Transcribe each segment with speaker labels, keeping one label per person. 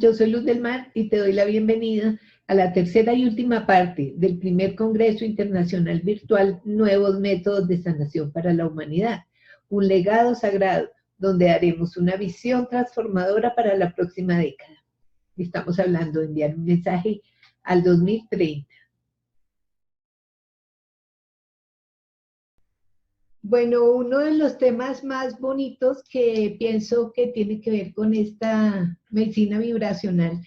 Speaker 1: yo soy Luz del Mar y te doy la bienvenida a la tercera y última parte del primer Congreso Internacional Virtual Nuevos Métodos de Sanación para la Humanidad, un legado sagrado donde haremos una visión transformadora para la próxima década. Estamos hablando de enviar un mensaje al 2030. Bueno, uno de los temas más bonitos que pienso que tiene que ver con esta medicina vibracional,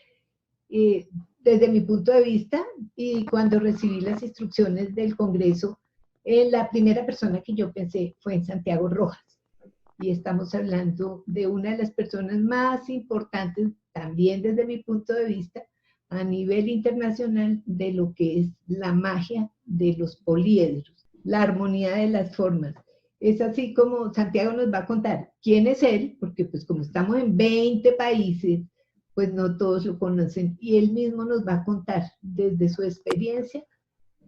Speaker 1: desde mi punto de vista, y cuando recibí las instrucciones del Congreso, la primera persona que yo pensé fue en Santiago Rojas. Y estamos hablando de una de las personas más importantes, también desde mi punto de vista, a nivel internacional, de lo que es la magia de los poliedros, la armonía de las formas. Es así como Santiago nos va a contar quién es él, porque pues como estamos en 20 países, pues no todos lo conocen, y él mismo nos va a contar desde su experiencia,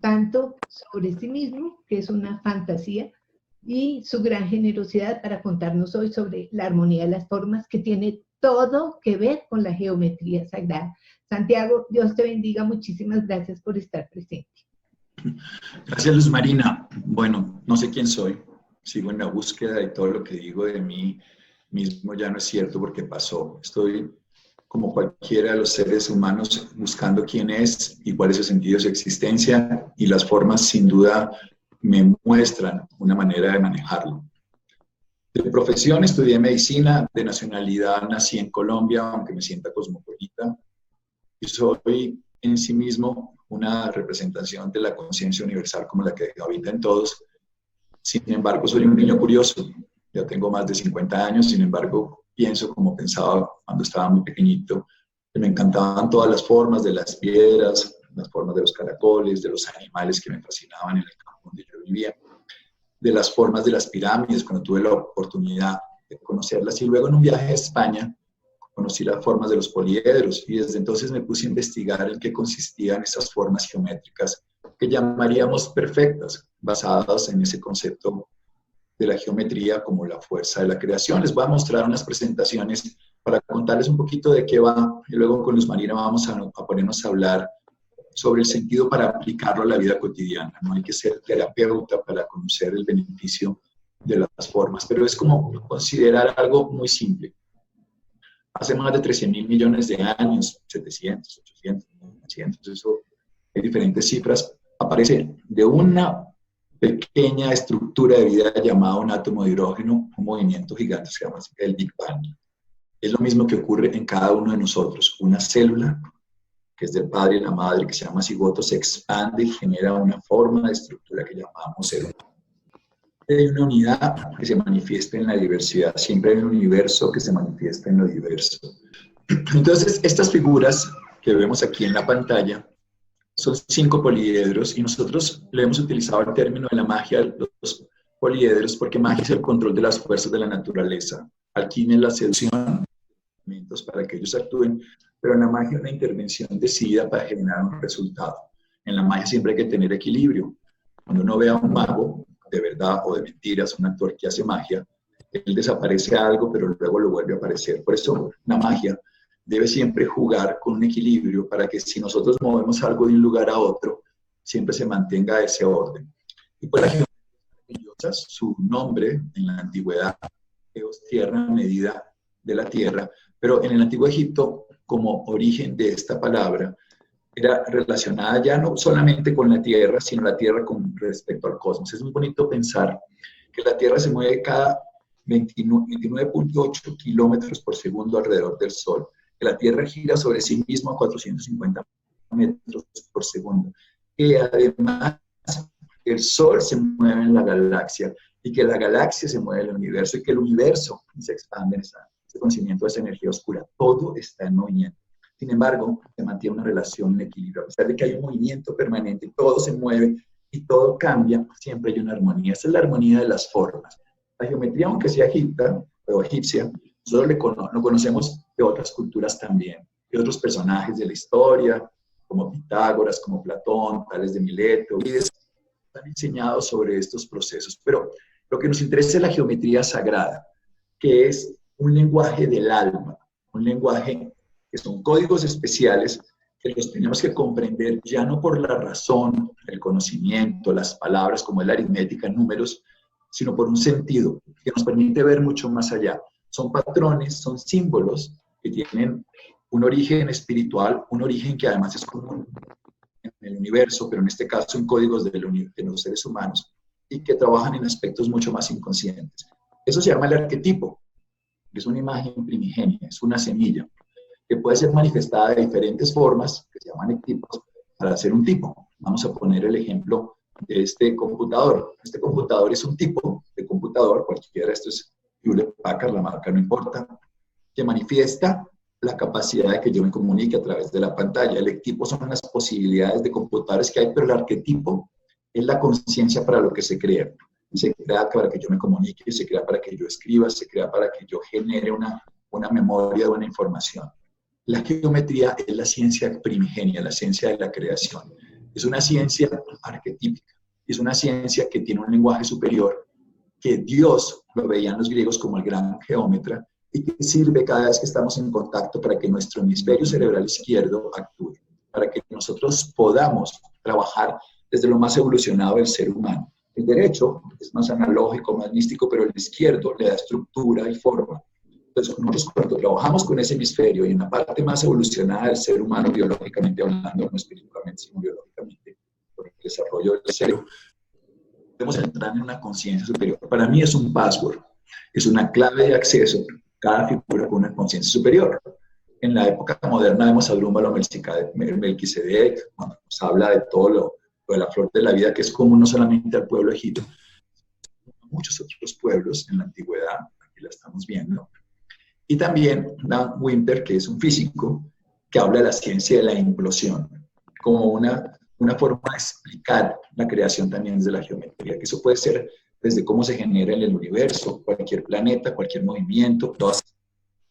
Speaker 1: tanto sobre sí mismo, que es una fantasía, y su gran generosidad para contarnos hoy sobre la armonía de las formas, que tiene todo que ver con la geometría sagrada. Santiago, Dios te bendiga, muchísimas gracias por estar presente.
Speaker 2: Gracias, Luz Marina. Bueno, no sé quién soy, sigo en la búsqueda y todo lo que digo de mí mismo ya no es cierto porque pasó. Estoy como cualquiera de los seres humanos buscando quién es y cuál es el sentido de su existencia, y las formas sin duda me muestran una manera de manejarlo. De profesión estudié medicina, de nacionalidad nací en Colombia, aunque me sienta cosmopolita, y soy en sí mismo una representación de la conciencia universal como la que habita en todos. Sin embargo, soy un niño curioso, ya tengo más de 50 años, sin embargo, pienso como pensaba cuando estaba muy pequeñito, que me encantaban todas las formas de las piedras, las formas de los caracoles, de los animales que me fascinaban en el campo donde yo vivía, de las formas de las pirámides, cuando tuve la oportunidad de conocerlas, y luego en un viaje a España conocí las formas de los poliedros, y desde entonces me puse a investigar en qué consistían esas formas geométricas que llamaríamos perfectas, basadas en ese concepto de la geometría como la fuerza de la creación. Les voy a mostrar unas presentaciones para contarles un poquito de qué va, y luego con Luz Marina vamos a ponernos a hablar sobre el sentido para aplicarlo a la vida cotidiana. No hay que ser terapeuta para conocer el beneficio de las formas, pero es como considerar algo muy simple. Hace más de 13.000 millones de años, 700, 800, 900, eso, hay diferentes cifras, aparece de una pequeña estructura de vida llamada un átomo de hidrógeno, un movimiento gigante, se llama el Big Bang. Es lo mismo que ocurre en cada uno de nosotros. Una célula, que es del padre y la madre, que se llama cigoto, se expande y genera una forma de estructura que llamamos célula. Hay una unidad que se manifiesta en la diversidad, siempre hay un universo que se manifiesta en lo diverso. Entonces, estas figuras que vemos aquí en la pantalla son 5 poliedros, y nosotros le hemos utilizado el término de la magia de los poliedros porque magia es el control de las fuerzas de la naturaleza. Alquimia es la seducción para que ellos actúen, pero en la magia una intervención decidida para generar un resultado. En la magia siempre hay que tener equilibrio. Cuando uno ve a un mago, de verdad o de mentiras, un actor que hace magia, él desaparece algo, pero luego lo vuelve a aparecer. Por eso la magia debe siempre jugar con un equilibrio para que si nosotros movemos algo de un lugar a otro, siempre se mantenga ese orden. Y pues la geometría, su nombre en la antigüedad, es tierra medida de la tierra, pero en el antiguo Egipto, como origen de esta palabra, era relacionada ya no solamente con la tierra, sino la tierra con respecto al cosmos. Es muy bonito pensar que la tierra se mueve cada 29.8 kilómetros por segundo alrededor del Sol, que la tierra gira sobre sí misma a 450 metros por segundo, que además el Sol se mueve en la galaxia y que la galaxia se mueve en el universo y que el universo se expande en ese conocimiento de esa energía oscura. Todo está en movimiento. Sin embargo, se mantiene una relación en equilibrio. A pesar de que hay un movimiento permanente, todo se mueve y todo cambia, siempre hay una armonía. Esa es la armonía de las formas. La geometría, aunque sea egipcia o egipcia, nosotros lo conocemos de otras culturas también, de otros personajes de la historia, como Pitágoras, como Platón, tales de Mileto, y han enseñado sobre estos procesos. Pero lo que nos interesa es la geometría sagrada, que es un lenguaje del alma, un lenguaje que son códigos especiales que los tenemos que comprender ya no por la razón, el conocimiento, las palabras como es la aritmética, números, sino por un sentido que nos permite ver mucho más allá. Son patrones, son símbolos que tienen un origen espiritual, un origen que además es común en el universo, pero en este caso en códigos de los seres humanos, y que trabajan en aspectos mucho más inconscientes. Eso se llama el arquetipo, que es una imagen primigenia, es una semilla, que puede ser manifestada de diferentes formas, que se llaman equipos, para hacer un tipo. Vamos a poner el ejemplo de este computador. Este computador es un tipo de computador, cualquiera, esto es Hewlett Packard, la marca no importa, que manifiesta la capacidad de que yo me comunique a través de la pantalla. El equipo son las posibilidades de computadores que hay, pero el arquetipo es la conciencia para lo que se crea. Se crea para que yo me comunique, se crea para que yo escriba, se crea para que yo genere una memoria de una información. La geometría es la ciencia primigenia, la ciencia de la creación. Es una ciencia arquetípica, es una ciencia que tiene un lenguaje superior, que Dios lo veían los griegos como el gran geómetra, y que sirve cada vez que estamos en contacto para que nuestro hemisferio cerebral izquierdo actúe, para que nosotros podamos trabajar desde lo más evolucionado del ser humano. El derecho es más analógico, más místico, pero el izquierdo le da estructura y forma. Entonces, nosotros cuando trabajamos con ese hemisferio y en la parte más evolucionada del ser humano, biológicamente hablando, no espiritualmente, sino biológicamente, por el desarrollo del cerebro, podemos entrar en una conciencia superior. Para mí es un password, es una clave de acceso, cada figura con una conciencia superior. En la época moderna vemos a Drúmbalo Melquisedec, cuando nos habla de todo lo de la flor de la vida, que es común no solamente al pueblo egipcio, sino a muchos otros pueblos en la antigüedad, aquí la estamos viendo. Y también Dan Wimper, que es un físico, que habla de la ciencia de la implosión, como una forma de explicar la creación también desde la geometría, que eso puede ser desde cómo se genera en el universo, cualquier planeta, cualquier movimiento, todos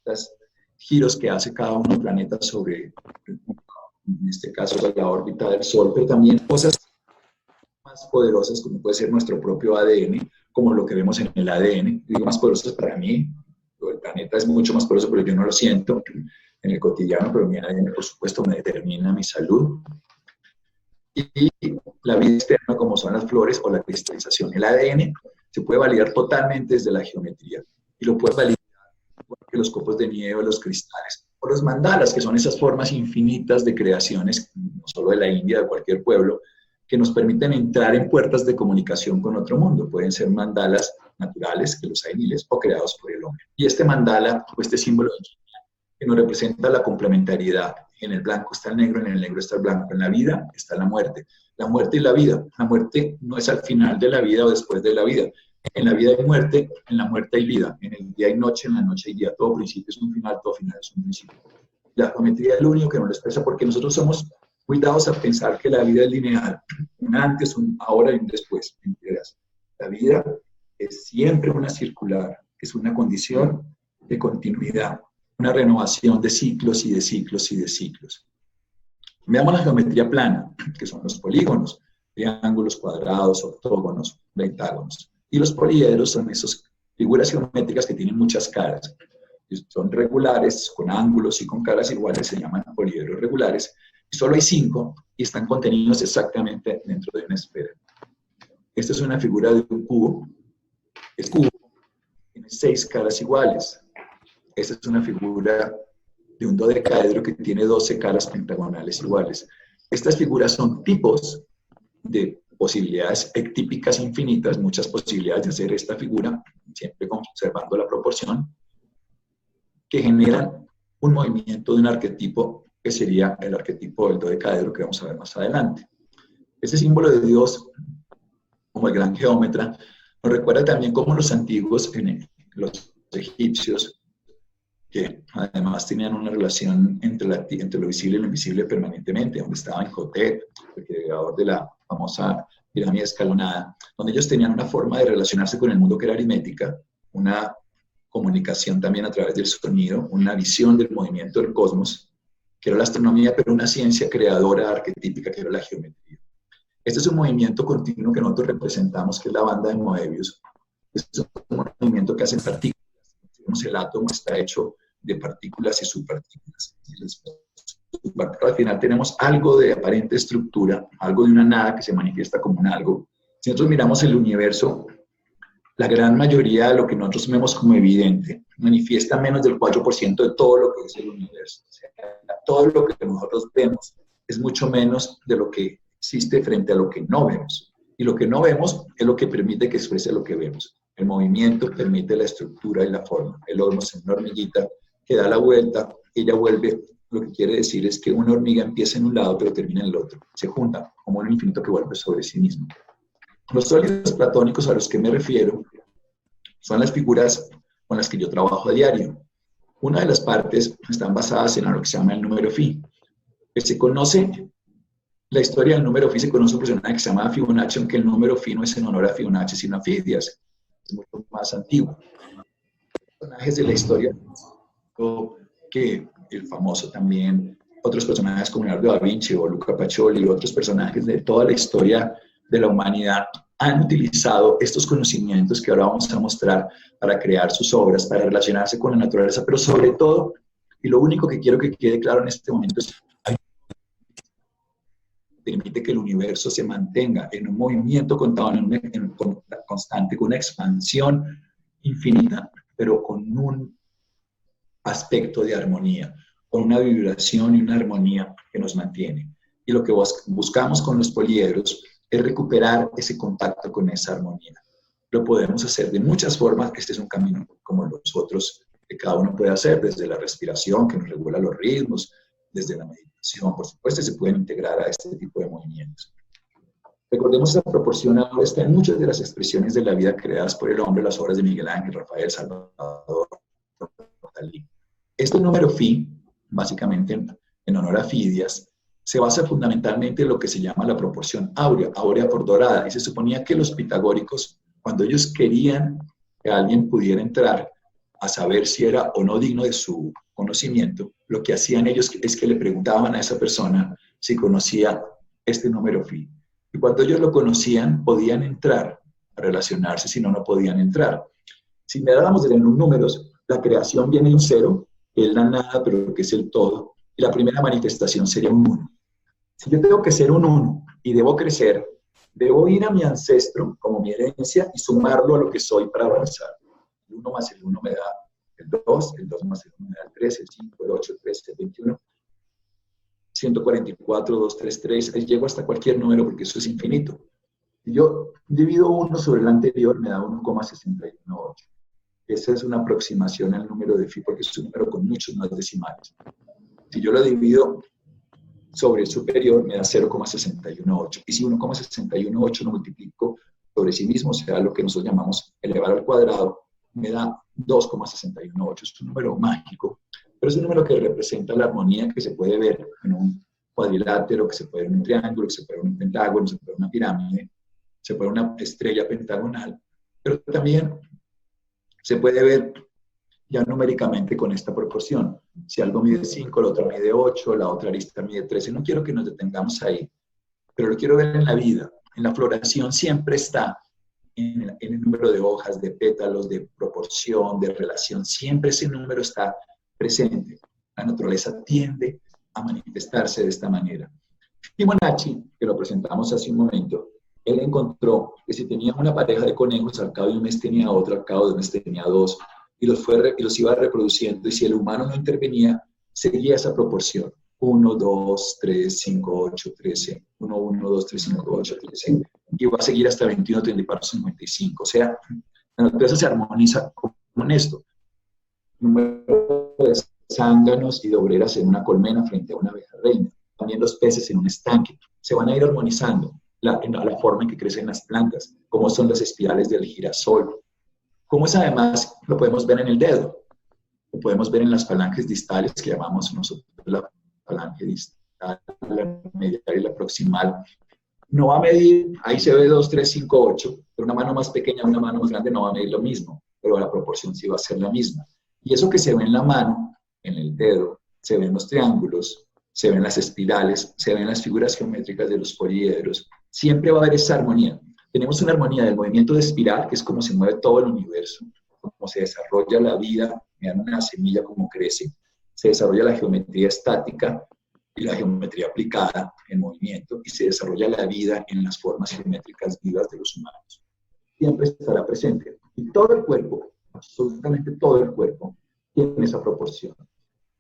Speaker 2: los giros que hace cada uno de los planetas sobre, en este caso, la órbita del Sol, pero también cosas más poderosas como puede ser nuestro propio ADN, como lo que vemos en el ADN. Digo más poderosas para mí, el planeta es mucho más poderoso, pero yo no lo siento en el cotidiano, pero mi ADN, por supuesto, me determina mi salud. Y la vida externa, como son las flores o la cristalización. El ADN se puede validar totalmente desde la geometría y lo puede validar que los copos de nieve, los cristales o los mandalas, que son esas formas infinitas de creaciones, no solo de la India, de cualquier pueblo, que nos permiten entrar en puertas de comunicación con otro mundo. Pueden ser mandalas naturales, que los hay miles, o creados por el hombre. Y este mandala, o este símbolo que nos representa la complementariedad. En el blanco está el negro, en el negro está el blanco. En la vida está la muerte. La muerte y la vida. La muerte no es al final de la vida o después de la vida. En la vida hay muerte, en la muerte hay vida. En el día hay noche, en la noche hay día. Todo principio es un final, todo final es un principio. La geometría es lo único que nos lo expresa porque nosotros somos muy dados a pensar que la vida es lineal. Un antes, un ahora y un después. Mentiras. La vida es siempre una circular. Es una condición de continuidad. Una renovación de ciclos y de ciclos y de ciclos. Veamos la geometría plana, que son los polígonos, triángulos, cuadrados, octógonos, pentágonos. Y los poliedros son esas figuras geométricas que tienen muchas caras. Son regulares, con ángulos y con caras iguales, se llaman poliedros regulares. Y solo hay 5 y están contenidos exactamente dentro de una esfera. Esta es una figura de un cubo. El cubo tiene 6 caras iguales. Esta es una figura de un dodecaedro que tiene 12 caras pentagonales iguales. Estas figuras son tipos de posibilidades ectípicas infinitas, muchas posibilidades de hacer esta figura, siempre conservando la proporción, que generan un movimiento de un arquetipo que sería el arquetipo del dodecaedro que vamos a ver más adelante. Este símbolo de Dios, como el gran geómetra, nos recuerda también cómo los antiguos, los egipcios, que además tenían una relación entre lo visible y lo invisible permanentemente, donde estaba Imhotep, el creador de la famosa pirámide escalonada, donde ellos tenían una forma de relacionarse con el mundo que era aritmética, una comunicación también a través del sonido, una visión del movimiento del cosmos, que era la astronomía, pero una ciencia creadora arquetípica, que era la geometría. Este es un movimiento continuo que nosotros representamos, que es la banda de Moebius. Es un movimiento que hacen partículas. El átomo está hecho de partículas y subpartículas. Al final tenemos algo de aparente estructura, algo de una nada que se manifiesta como un algo. Si nosotros miramos el universo, la gran mayoría de lo que nosotros vemos como evidente manifiesta menos del 4% de todo lo que es el universo. O sea, todo lo que nosotros vemos es mucho menos de lo que existe frente a lo que no vemos. Y lo que no vemos es lo que permite que exprese lo que vemos. El movimiento permite la estructura y la forma. Lo vemos en una hormiguita que da la vuelta, ella vuelve. Lo que quiere decir es que una hormiga empieza en un lado pero termina en el otro. Se junta como un infinito que vuelve sobre sí mismo. Los sólidos platónicos a los que me refiero son las figuras con las que yo trabajo a diario. Una de las partes están basadas en lo que se llama el número phi. Que se conoce, la historia del número phi se conoce un personaje que se llama Fibonacci, aunque el número phi no es en honor a Fibonacci, sino a Fidias. Es mucho más antiguo. Personajes de la historia que el famoso también, otros personajes como Leonardo da Vinci o Luca Pacioli, otros personajes de toda la historia de la humanidad han utilizado estos conocimientos que ahora vamos a mostrar para crear sus obras, para relacionarse con la naturaleza, pero sobre todo, y lo único que quiero que quede claro en este momento es que permite que el universo se mantenga en un movimiento constante, con una expansión infinita, pero con un aspecto de armonía, con una vibración y una armonía que nos mantiene. Y lo que buscamos con los poliedros es recuperar ese contacto con esa armonía. Lo podemos hacer de muchas formas. Este es un camino como los otros que cada uno puede hacer, desde la respiración, que nos regula los ritmos, desde la meditación, por supuesto, se pueden integrar a este tipo de movimientos. Recordemos esa proporción ahora está en muchas de las expresiones de la vida creadas por el hombre, las obras de Miguel Ángel, Rafael, Salvador, Dalí. Este número phi, básicamente en honor a Fidias, se basa fundamentalmente en lo que se llama la proporción áurea, áurea por dorada. Y se suponía que los pitagóricos, cuando ellos querían que alguien pudiera entrar a saber si era o no digno de su conocimiento, lo que hacían ellos es que le preguntaban a esa persona si conocía este número phi. Y cuando ellos lo conocían, podían entrar a relacionarse, si no, no podían entrar. Si mirábamos desde los números, la creación viene de un cero, que es la nada, pero que es el todo, y la primera manifestación sería un 1. Si yo tengo que ser un 1 y debo crecer, debo ir a mi ancestro como mi herencia y sumarlo a lo que soy para avanzar. El 1 más el 1 me da el 2 más el 1 me da el 3, el 5, el 8, el 13, el 21, 144, 233, ahí llego hasta cualquier número porque eso es infinito. Si yo divido 1 sobre el anterior, me da 1,618. Esa es una aproximación al número de phi porque es un número con muchos más decimales. Si yo lo divido sobre el superior, me da 0,618. Y si 1,618 lo multiplico sobre sí mismo, o sea, lo que nosotros llamamos elevar al cuadrado, me da 2,618. Es un número mágico, pero es un número que representa la armonía que se puede ver en un cuadrilátero, que se puede ver en un triángulo, que se puede ver en un pentágono, se puede ver en una pirámide, se puede ver una estrella pentagonal, pero también se puede ver ya numéricamente con esta proporción. Si algo mide 5, la otra mide 8, la otra arista mide 13. No quiero que nos detengamos ahí, pero lo quiero ver en la vida. En la floración siempre está en el número de hojas, de pétalos, de proporción, de relación. Siempre ese número está presente. La naturaleza tiende a manifestarse de esta manera. Fibonacci, que lo presentamos hace un momento, él encontró que si tenía una pareja de conejos, al cabo de un mes tenía otro, al cabo de un mes tenía dos, y los iba reproduciendo, y si el humano no intervenía, seguía esa proporción. 1, 2, 3, 5, 8, 13, 1, 1, 2, 3, 5, 8, 13, y va a seguir hasta 21, 34, 55. O sea, la naturaleza se armoniza con esto. Número de zánganos y de obreras en una colmena frente a una abeja reina. También los peces en un estanque. Se van a ir armonizando la forma en que crecen las plantas, cómo son las espirales del girasol. Cómo es además, lo podemos ver en el dedo, lo podemos ver en las falanges distales que llamamos nosotros la falange distal, la medial y la proximal. No va a medir, ahí se ve 2, 3, 5, 8, pero una mano más pequeña, una mano más grande no va a medir lo mismo, pero la proporción sí va a ser la misma. Y eso que se ve en la mano, en el dedo, se ven los triángulos, se ven las espirales, se ven las figuras geométricas de los poliedros. Siempre va a haber esa armonía. Tenemos una armonía del movimiento de espiral, que es como se mueve todo el universo, cómo se desarrolla la vida Vean una semilla como crece. Se desarrolla la geometría estática y la geometría aplicada en movimiento, y se desarrolla la vida en las formas geométricas vivas de los humanos. Siempre estará presente. Y todo el cuerpo, absolutamente todo el cuerpo, tiene esa proporción.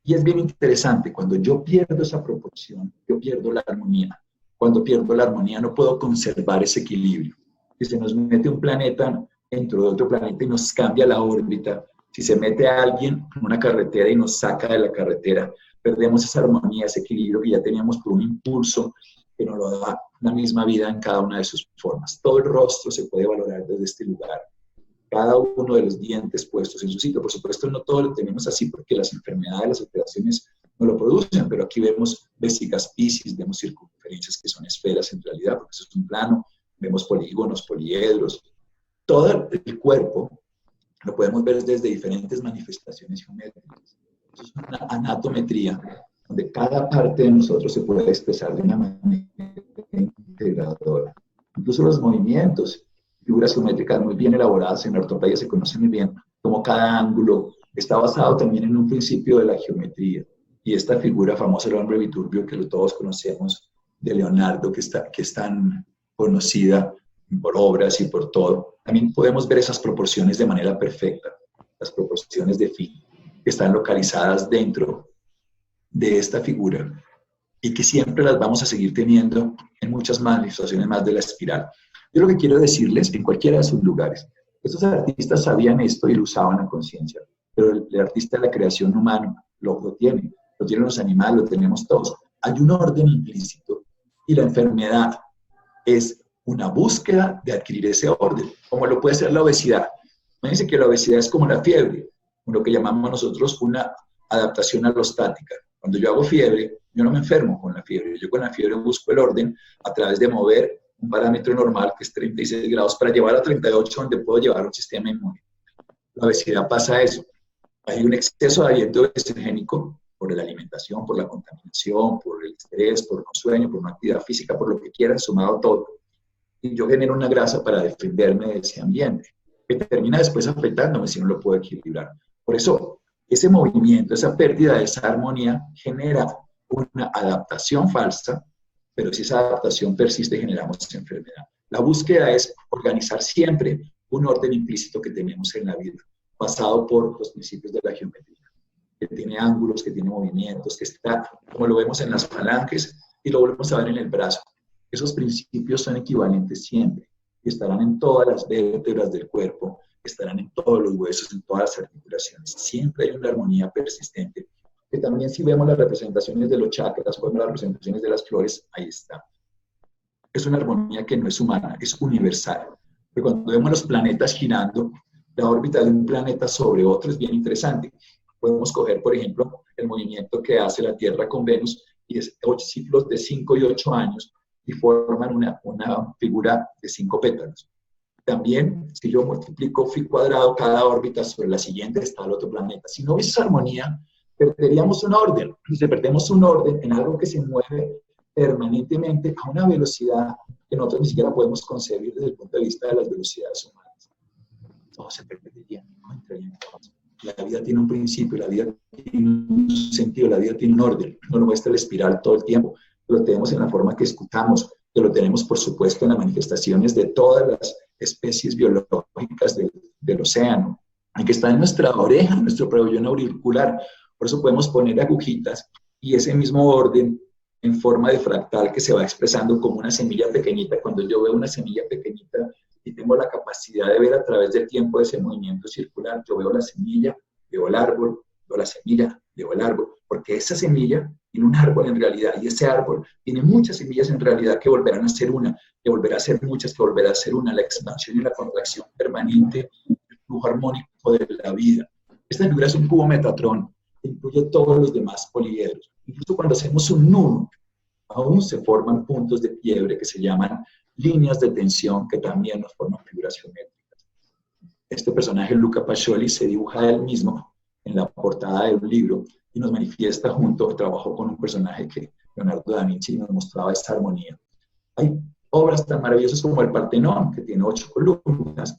Speaker 2: Y es bien interesante, cuando yo pierdo esa proporción, yo pierdo la armonía. Cuando pierdo la armonía no puedo conservar ese equilibrio. Si se nos mete un planeta dentro de otro planeta y nos cambia la órbita, si se mete a alguien en una carretera y nos saca de la carretera, perdemos esa armonía, ese equilibrio que ya teníamos por un impulso que nos lo da la misma vida en cada una de sus formas. Todo el rostro se puede valorar desde este lugar. Cada uno de los dientes puestos en su sitio. Por supuesto, no todo lo tenemos así porque las enfermedades, las alteraciones no lo producen, pero aquí vemos vesigas Piscis, vemos circunferencias que son esferas en realidad, porque eso es un plano, vemos polígonos, poliedros. Todo el cuerpo lo podemos ver desde diferentes manifestaciones geométricas. Eso es una anatometría, donde cada parte de nosotros se puede expresar de una manera integradora. Incluso los movimientos, figuras geométricas muy bien elaboradas en la ortopedia se conocen muy bien, como cada ángulo está basado también en un principio de la geometría. Y esta figura famosa del hombre biturbio que todos conocemos, de Leonardo, que es tan conocida por obras y por todo, también podemos ver esas proporciones de manera perfecta, las proporciones de phi, que están localizadas dentro de esta figura y que siempre las vamos a seguir teniendo en muchas manifestaciones más de la espiral. Yo lo que quiero decirles, en cualquiera de sus lugares, estos artistas sabían esto y lo usaban a conciencia, pero el artista de la creación humana lo tienen los animales, lo tenemos todos. Hay un orden implícito y la enfermedad es una búsqueda de adquirir ese orden, como lo puede ser la obesidad. Fíjense que la obesidad es como la fiebre, lo que llamamos nosotros una adaptación alostática. Cuando yo hago fiebre, yo no me enfermo con la fiebre. Yo con la fiebre busco el orden a través de mover un parámetro normal que es 36 grados para llevar a 38, donde puedo llevar un sistema inmune. La obesidad pasa eso. Hay un exceso de aliento exogénico por la alimentación, por la contaminación, por el estrés, por no sueño, por una actividad física, por lo que quieran, sumado todo. Y yo genero una grasa para defenderme de ese ambiente, que termina después afectándome si no lo puedo equilibrar. Por eso, ese movimiento, esa pérdida de esa armonía genera una adaptación falsa, pero si esa adaptación persiste, generamos esa enfermedad. La búsqueda es organizar siempre un orden implícito que tenemos en la vida, basado por los principios de la geometría, que tiene ángulos, que tiene movimientos, que está, como lo vemos en las falanges, y lo volvemos a ver en el brazo. Esos principios son equivalentes siempre, y estarán en todas las vértebras del cuerpo, estarán en todos los huesos, en todas las articulaciones. Siempre hay una armonía persistente, que también si vemos las representaciones de los chakras, vemos las representaciones de las flores, ahí está. Es una armonía que no es humana, es universal. Pero cuando vemos los planetas girando, la órbita de un planeta sobre otro es bien interesante. Podemos coger, por ejemplo, el movimiento que hace la Tierra con Venus, y es 8 ciclos de 5 y 8 años, y forman una figura de 5 pétalos. También, si yo multiplico phi cuadrado, cada órbita sobre la siguiente está el otro planeta. Si no hubiese esa armonía, perderíamos un orden. Si perdemos un orden en algo que se mueve permanentemente a una velocidad que nosotros ni siquiera podemos concebir desde el punto de vista de las velocidades humanas, todo se perdería, no entraría en pausa. La vida tiene un principio, la vida tiene un sentido, la vida tiene un orden. No lo muestra la espiral todo el tiempo. Lo tenemos en la forma que escuchamos, que lo tenemos, por supuesto, en las manifestaciones de todas las especies biológicas del océano, que está en nuestra oreja, en nuestro pabellón auricular. Por eso podemos poner agujitas y ese mismo orden en forma de fractal que se va expresando como una semilla pequeñita. Cuando yo veo una semilla pequeñita y tengo la capacidad de ver a través del tiempo ese movimiento circular, yo veo la semilla, veo el árbol, veo la semilla, veo el árbol, porque esa semilla tiene un árbol en realidad, y ese árbol tiene muchas semillas en realidad que volverán a ser una, que volverá a ser muchas, que volverá a ser una, la expansión y la contracción permanente, el flujo armónico de la vida. Esta figura es un cubo Metatrón, que incluye todos los demás poliedros. Incluso cuando hacemos un nudo, aún se forman puntos de quiebre que se llaman líneas de tensión, que también nos forman figuras geométricas. Este personaje, Luca Pacioli, se dibuja a él mismo en la portada de un libro y nos manifiesta trabajó con un personaje que Leonardo da Vinci nos mostraba esta armonía. Hay obras tan maravillosas como el Partenón, que tiene 8 columnas,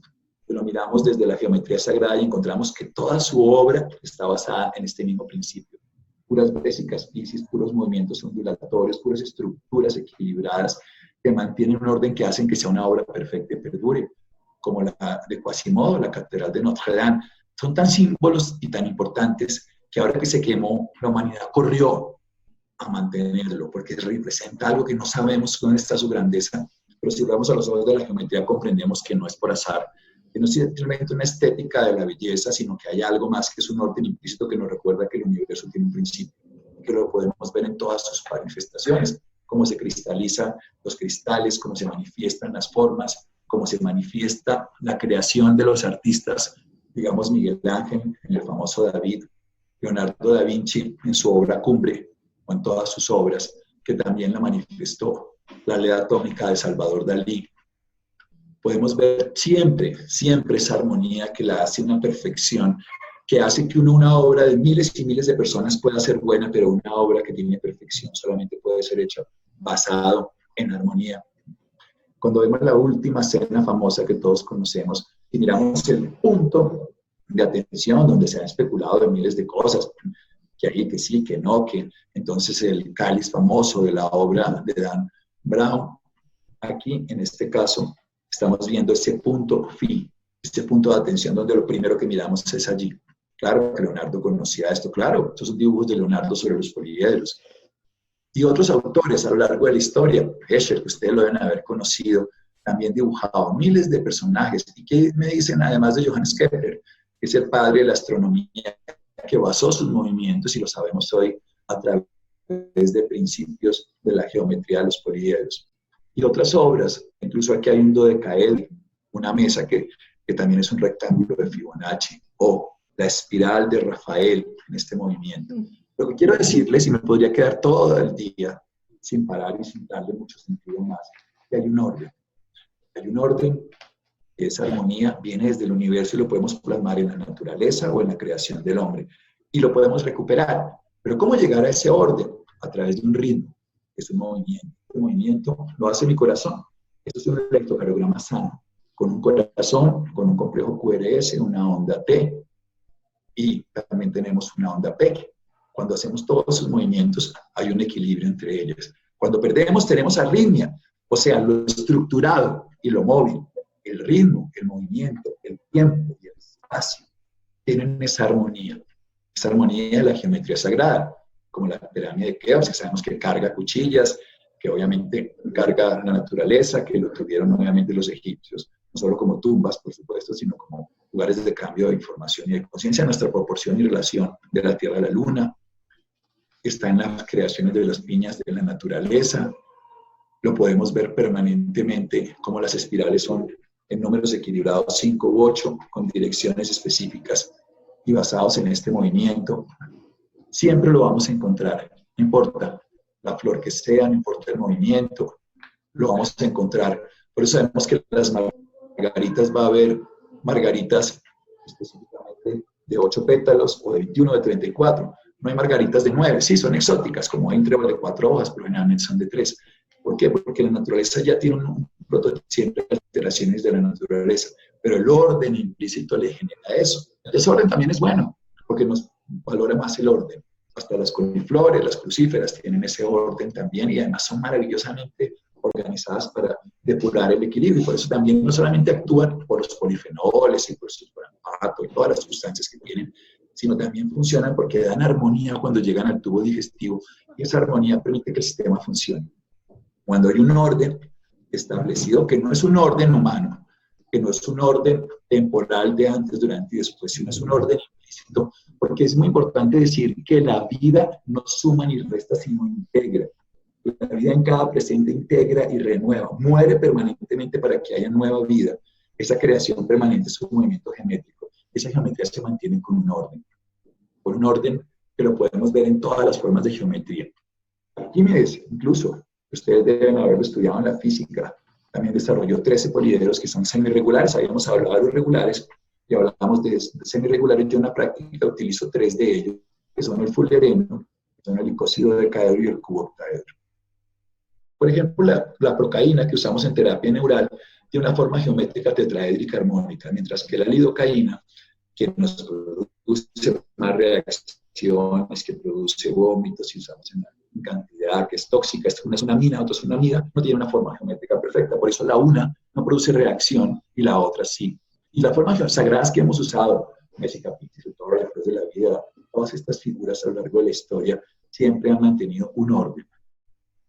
Speaker 2: lo miramos desde la geometría sagrada y encontramos que toda su obra está basada en este mismo principio. Puras básicas piscis, puros movimientos ondulatorios, puras estructuras equilibradas que mantienen un orden que hacen que sea una obra perfecta y perdure, como la de Quasimodo, la Catedral de Notre Dame. Son tan símbolos y tan importantes que ahora que se quemó, la humanidad corrió a mantenerlo, porque representa algo que no sabemos dónde está su grandeza, pero si vamos a los ojos de la geometría comprendemos que no es por azar, que no es simplemente una estética de la belleza, sino que hay algo más que es un orden implícito que nos recuerda que el universo tiene un principio, que lo podemos ver en todas sus manifestaciones, cómo se cristalizan los cristales, cómo se manifiestan las formas, cómo se manifiesta la creación de los artistas, digamos Miguel Ángel en el famoso David, Leonardo da Vinci en su obra Cumbre, o en todas sus obras, que también la manifestó, la ley atómica de Salvador Dalí. Podemos ver siempre, siempre esa armonía que la hace una perfección, que hace que una obra de miles y miles de personas pueda ser buena, pero una obra que tiene perfección solamente puede ser hecha basado en armonía. Cuando vemos la última cena famosa que todos conocemos y miramos el punto de atención donde se ha especulado de miles de cosas, que ahí que sí, que no, que entonces el cáliz famoso de la obra de Dan Brown, aquí en este caso estamos viendo ese punto fi, este punto de atención donde lo primero que miramos es allí. Claro que Leonardo conocía esto, claro, estos son dibujos de Leonardo sobre los poliedros. Y otros autores a lo largo de la historia, Escher, que ustedes lo deben haber conocido, también dibujado miles de personajes. ¿Y qué me dicen además de Johannes Kepler, que es el padre de la astronomía, que basó sus movimientos, y lo sabemos hoy, a través de principios de la geometría de los poliedros? Y otras obras, incluso aquí hay un dodecaedro, una mesa que también es un rectángulo de Fibonacci, o la espiral de Rafael en este movimiento. Lo que quiero decirles, y me podría quedar todo el día sin parar y sin darle mucho sentido más, que hay un orden. Hay un orden, esa armonía viene desde el universo y lo podemos plasmar en la naturaleza o en la creación del hombre. Y lo podemos recuperar. Pero ¿cómo llegar a ese orden? A través de un ritmo, que es un movimiento. Este movimiento lo hace mi corazón. Esto es un electrocardiograma sano, con un corazón, con un complejo QRS, una onda T, y también tenemos una onda P. Cuando hacemos todos esos movimientos, hay un equilibrio entre ellos. Cuando perdemos, tenemos arritmia, o sea, lo estructurado y lo móvil, el ritmo, el movimiento, el tiempo y el espacio, tienen esa armonía de la geometría sagrada, como la pirámide de Keops, que sabemos que carga cuchillas, que obviamente carga la naturaleza, que lo tuvieron obviamente los egipcios, no solo como tumbas, por supuesto, sino como lugares de cambio de información y de conciencia, nuestra proporción y relación de la Tierra a la Luna. Está en las creaciones de las piñas de la naturaleza. Lo podemos ver permanentemente, como las espirales son en números equilibrados 5 u 8, con direcciones específicas y basados en este movimiento. Siempre lo vamos a encontrar, no importa la flor que sea, no importa el movimiento, lo vamos a encontrar. Por eso sabemos que las margaritas va a haber margaritas específicamente de 8 pétalos o de 21 de 34. No hay margaritas de 9, sí, son exóticas, como hay un trébol de 4 hojas, pero generalmente son de 3. ¿Por qué? Porque la naturaleza ya tiene un prototipo, siempre alteraciones de la naturaleza, pero el orden implícito le genera eso. El desorden también es bueno, porque nos valora más el orden. Hasta las coliflores, las crucíferas tienen ese orden también, y además son maravillosamente organizadas para depurar el equilibrio, y por eso también no solamente actúan por los polifenoles y por su sulfato y todas las sustancias que tienen, sino también funcionan porque dan armonía cuando llegan al tubo digestivo, y esa armonía permite que el sistema funcione. Cuando hay un orden establecido, que no es un orden humano, que no es un orden temporal de antes, durante y después, sino es un orden implícito, porque es muy importante decir que la vida no suma ni resta, sino integra. La vida en cada presente integra y renueva, muere permanentemente para que haya nueva vida. Esa creación permanente es un movimiento geométrico. Esa geometría se mantiene con un orden que lo podemos ver en todas las formas de geometría. Arquímedes, incluso, ustedes deben haberlo estudiado en la física, también desarrolló 13 poliedros que son semirregulares. Habíamos hablado de los regulares y hablamos de semirregulares. Yo en la práctica utilizo 3 de ellos, que son el fullereno, que son el icósido decaedro y el cuboctaedro. Por ejemplo, la procaína que usamos en terapia neural tiene una forma geométrica tetraédrica armónica, mientras que la lidocaína, que nos produce más reacciones, que produce vómitos y usamos en cantidad, que es tóxica, una es una amina, otra es una amida, no tiene una forma geométrica perfecta, por eso la una no produce reacción y la otra sí. Y las formas sagradas que hemos usado en ese capítulo, todos los recuerdos de la vida, todas estas figuras a lo largo de la historia, siempre han mantenido un orden,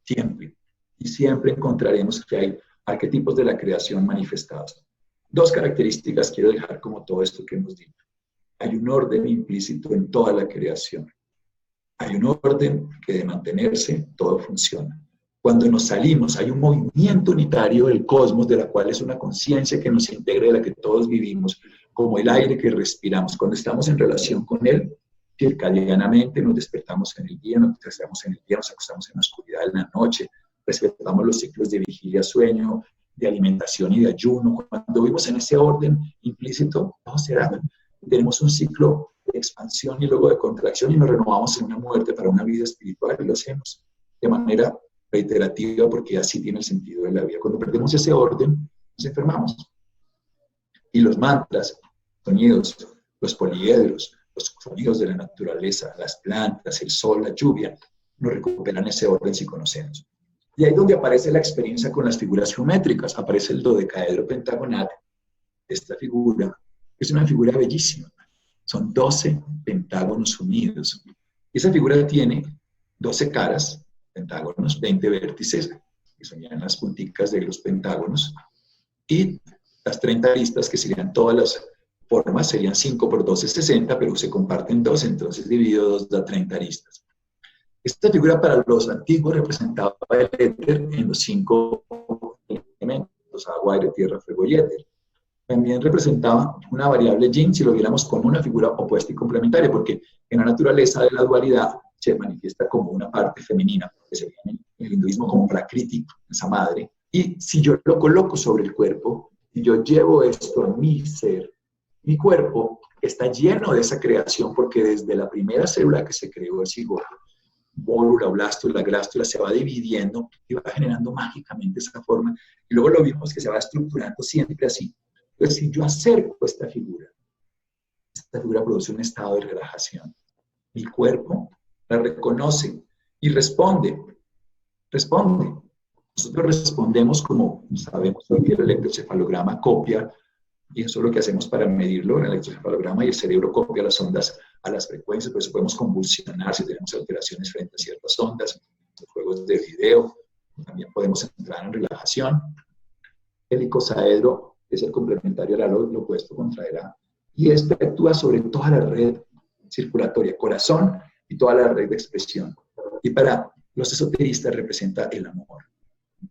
Speaker 2: siempre. Y siempre encontraremos que hay arquetipos de la creación manifestados. Dos características quiero dejar como todo esto que hemos dicho. Hay un orden implícito en toda la creación. Hay un orden que de mantenerse todo funciona. Cuando nos salimos, hay un movimiento unitario del cosmos, de la cual es una conciencia que nos integra, de la que todos vivimos, como el aire que respiramos. Cuando estamos en relación con él, circadianamente nos despertamos en el día, nos acostamos en el día, nos acostamos en la oscuridad en la noche, respetamos los ciclos de vigilia, sueño, de alimentación y de ayuno. Cuando vivimos en ese orden implícito, todo será. Tenemos un ciclo de expansión y luego de contracción y nos renovamos en una muerte para una vida espiritual y lo hacemos de manera reiterativa porque así tiene el sentido de la vida. Cuando perdemos ese orden, nos enfermamos. Y los mantras, sonidos, los poliedros, los sonidos de la naturaleza, las plantas, el sol, la lluvia, nos recuperan ese orden si conocemos. Y ahí es donde aparece la experiencia con las figuras geométricas. Aparece el dodecaedro pentagonal. Esta figura es una figura bellísima. Son 12 pentágonos unidos. Y esa figura tiene 12 caras, pentágonos, 20 vértices, que son ya las punticas de los pentágonos, y las 30 aristas, que serían todas las formas, serían 5 por 12, 60, pero se comparten 2, entonces dividido 2 da 30 aristas. Esta figura para los antiguos representaba el éter en los 5 elementos, agua, aire, tierra, fuego y éter. También representaba una variable yin si lo viéramos como una figura opuesta y complementaria, porque en la naturaleza de la dualidad se manifiesta como una parte femenina, que sería en el hinduismo como prakriti, esa madre. Y si yo lo coloco sobre el cuerpo, y yo llevo esto a mi ser, mi cuerpo está lleno de esa creación, porque desde la primera célula que se creó el cigoto, bólula, blástula, glástula, se va dividiendo y va generando mágicamente esa forma. Y luego lo vimos que se va estructurando siempre así. Entonces, si yo acerco esta figura produce un estado de relajación. Mi cuerpo la reconoce y responde. Nosotros respondemos como sabemos hoy que el electroencefalograma copia, y eso es lo que hacemos para medirlo, el electroencefalograma, y el cerebro copia las ondas a las frecuencias, por eso podemos convulsionar si tenemos alteraciones frente a ciertas ondas, los juegos de video, también podemos entrar en relajación. El icosaedro es el complementario al halo, lo opuesto contraerá, y este actúa sobre toda la red circulatoria, corazón y toda la red de expresión. Y para los esoteristas representa el amor.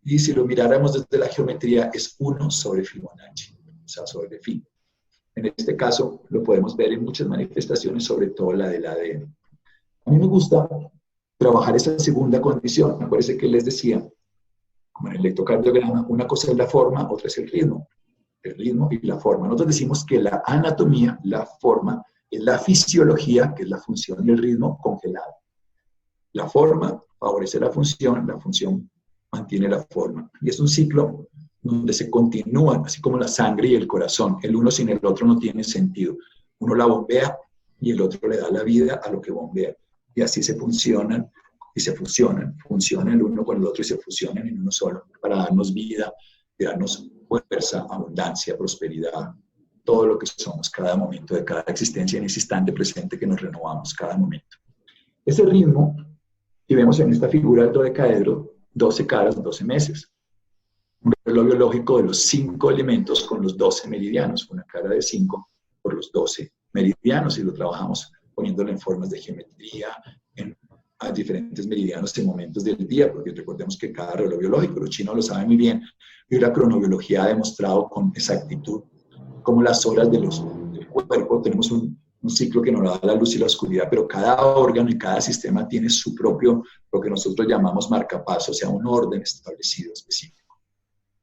Speaker 2: Y si lo miráramos desde la geometría, es 1 sobre Fibonacci, o sea, sobre Fi. En este caso, lo podemos ver en muchas manifestaciones, sobre todo la del ADN. A mí me gusta trabajar esa segunda condición. Me parece que les decía, como en el electrocardiograma, una cosa es la forma, otra es el ritmo y la forma. Nosotros decimos que la anatomía, la forma, es la fisiología, que es la función y el ritmo congelado. La forma favorece la función mantiene la forma. Y es un ciclo donde se continúan, así como la sangre y el corazón. El uno sin el otro no tiene sentido. Uno la bombea y el otro le da la vida a lo que bombea. Y así se funcionan y se fusionan. Funcionan el uno con el otro y se fusionan en uno solo para darnos vida, y darnos fuerza, abundancia, prosperidad, todo lo que somos, cada momento de cada existencia, en ese instante presente que nos renovamos cada momento. Ese ritmo que vemos en esta figura del dodecaedro, 12 caras, 12 meses. Un reloj biológico de los 5 elementos con los 12 meridianos, una cara de 5 por los 12 meridianos, y lo trabajamos poniéndolo en formas de geometría, a diferentes meridianos en momentos del día, porque recordemos que cada reloj biológico, los chinos lo saben muy bien, y la cronobiología ha demostrado con exactitud cómo las horas del cuerpo, tenemos un ciclo que nos da la luz y la oscuridad, pero cada órgano y cada sistema tiene su propio, lo que nosotros llamamos marcapaso, o sea, un orden establecido específico.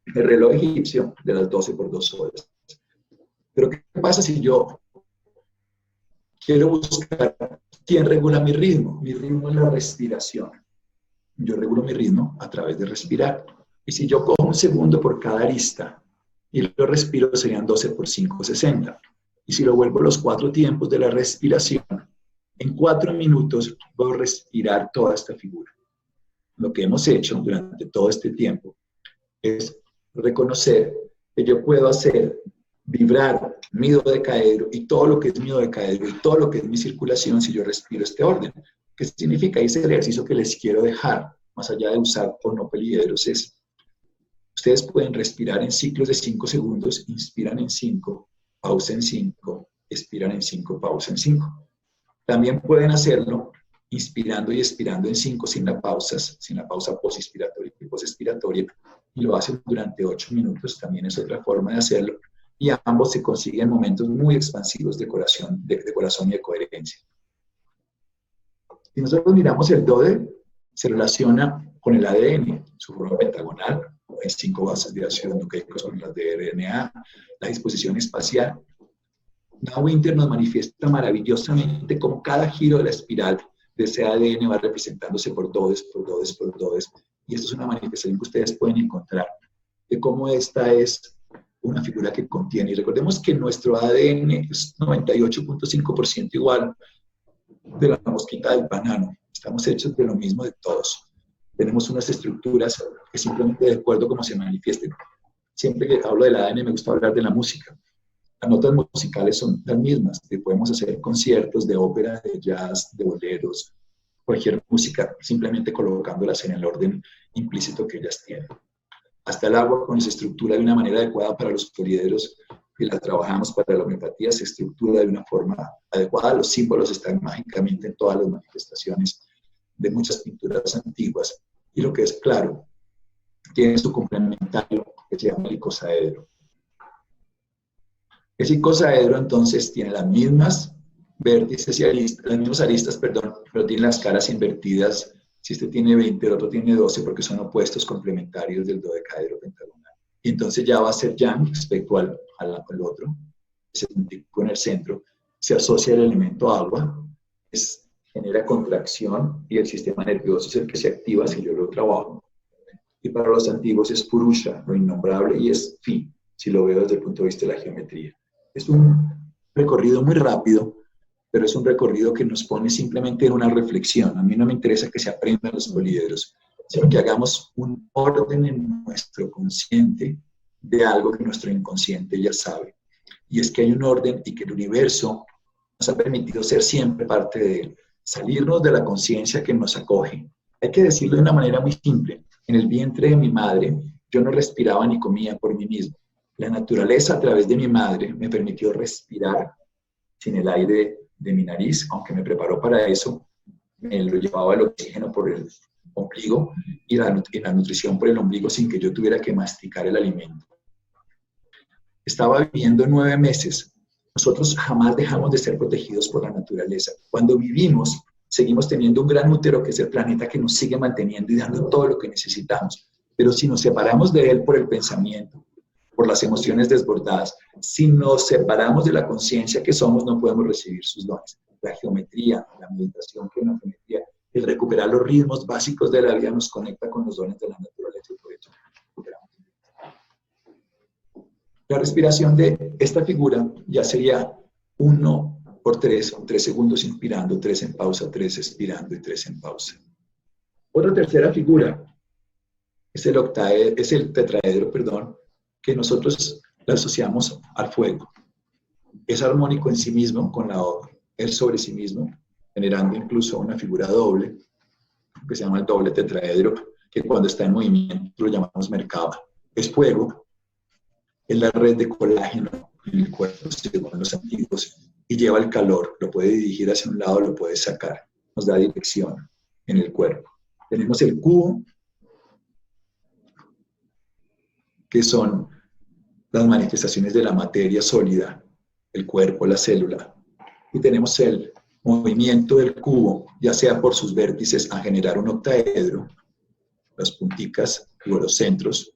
Speaker 2: El reloj egipcio de las 12 por 2 horas. Pero ¿qué pasa si yo quiero buscar quién regula mi ritmo? Mi ritmo es la respiración. Yo regulo mi ritmo a través de respirar. Y si yo cojo un segundo por cada arista y lo respiro serían 12 por 5, 60. Y si lo vuelvo a los 4 tiempos de la respiración, en 4 minutos puedo respirar toda esta figura. Lo que hemos hecho durante todo este tiempo es reconocer que yo puedo hacer vibrar mi dodecaedro y todo lo que es mi dodecaedro y todo lo que es mi circulación si yo respiro este orden. ¿Qué significa? Ese ejercicio que les quiero dejar, más allá de usar o no poliedros, es ustedes pueden respirar en ciclos de 5 segundos, inspiran en 5, pausa en 5, expiran en 5, pausa en 5. También pueden hacerlo inspirando y expirando en 5 sin la pausa posinspiratoria y posexpiratoria, y lo hacen durante 8 minutos, también es otra forma de hacerlo, y ambos se consiguen momentos muy expansivos de corazón y de coherencia. Si nosotros miramos el DODE, se relaciona con el ADN, su forma pentagonal, hay 5 bases de ácido nucleicos con las de RNA, la disposición espacial. Now Winter nos manifiesta maravillosamente cómo cada giro de la espiral de ese ADN va representándose por DODES, y esto es una manifestación que ustedes pueden encontrar de cómo esta es una figura que contiene. Y recordemos que nuestro ADN es 98.5% igual de la mosquita del banano. Estamos hechos de lo mismo de todos. Tenemos unas estructuras que simplemente de acuerdo a cómo se manifiesten. Siempre que hablo del ADN me gusta hablar de la música. Las notas musicales son las mismas, que podemos hacer conciertos de ópera, de jazz, de boleros, cualquier música, simplemente colocándolas en el orden implícito que ellas tienen. Hasta el agua, cuando se estructura de una manera adecuada para los poliedros y la trabajamos para la homeopatía, se estructura de una forma adecuada. Los símbolos están mágicamente en todas las manifestaciones de muchas pinturas antiguas. Y lo que es claro, tiene su complementario que se llama el icosaedro. Ese icosaedro entonces tiene las mismas vértices y aristas, las mismas aristas, perdón, pero tiene las caras invertidas. Si este tiene 20, el otro tiene 12, porque son opuestos complementarios del dodecaedro pentagonal. Y entonces ya va a ser yang respecto al otro, ese puntico en el centro, se asocia al elemento agua, genera contracción y el sistema nervioso es el que se activa si yo lo trabajo. Y para los antiguos es purusha, lo innombrable, y es fi, si lo veo desde el punto de vista de la geometría. Es un recorrido muy rápido, pero es un recorrido que nos pone simplemente en una reflexión. A mí no me interesa que se aprendan los poliedros, sino que hagamos un orden en nuestro consciente de algo que nuestro inconsciente ya sabe. Y es que hay un orden y que el universo nos ha permitido ser siempre parte de él, salirnos de la conciencia que nos acoge. Hay que decirlo de una manera muy simple. En el vientre de mi madre, yo no respiraba ni comía por mí mismo. La naturaleza a través de mi madre me permitió respirar sin el aire de mi nariz, aunque me preparó para eso, me lo llevaba el oxígeno por el ombligo y la nutrición por el ombligo sin que yo tuviera que masticar el alimento. Estaba viviendo 9 meses. Nosotros jamás dejamos de ser protegidos por la naturaleza. Cuando vivimos, seguimos teniendo un gran útero que es el planeta que nos sigue manteniendo y dando todo lo que necesitamos. Pero si nos separamos de él por el pensamiento, por las emociones desbordadas, si nos separamos de la conciencia que somos, no podemos recibir sus dones. La geometría, la meditación con la geometría, el recuperar los ritmos básicos de la vida nos conecta con los dones de la naturaleza y por eso recuperamos. La respiración de esta figura ya sería 1 por 3, 3 segundos inspirando, 3 en pausa, 3 expirando y 3 en pausa. Otra tercera figura es el tetraedro, perdón, que nosotros la asociamos al fuego. Es armónico en sí mismo, con él sobre sí mismo, generando incluso una figura doble, que se llama el doble tetraedro, que cuando está en movimiento lo llamamos Merkaba. Es fuego, es la red de colágeno en el cuerpo, según los antiguos, y lleva el calor, lo puede dirigir hacia un lado, lo puede sacar, nos da dirección en el cuerpo. Tenemos el cubo, que son las manifestaciones de la materia sólida, el cuerpo, la célula. Y tenemos el movimiento del cubo, ya sea por sus vértices a generar un octaedro, las punticas o los centros,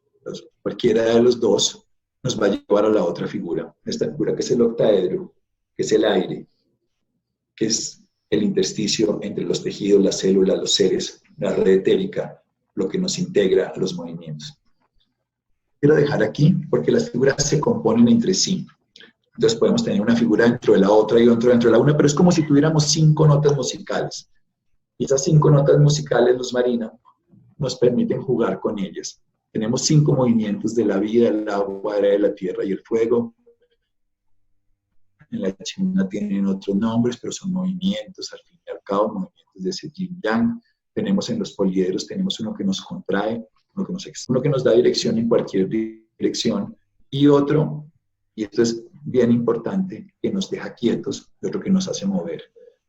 Speaker 2: cualquiera de los dos nos va a llevar a la otra figura. Esta figura que es el octaedro, que es el aire, que es el intersticio entre los tejidos, las células, los seres, la red etérica, lo que nos integra a los movimientos. quiero dejar aquí porque las figuras se componen entre sí. Entonces podemos tener una figura dentro de la otra y otra dentro de la una, pero es como si tuviéramos 5 notas musicales. Y esas 5 notas musicales, Luz Marina, nos permiten jugar con ellas. Tenemos 5 movimientos de la vida, el agua, el aire, la tierra y el fuego. En la China tienen otros nombres, pero son movimientos, al fin y al cabo, movimientos de ese yin yang. Tenemos en los poliedros, tenemos uno que nos contrae, uno que nos da dirección en cualquier dirección, y otro, y esto es bien importante, que nos deja quietos, y otro que nos hace mover.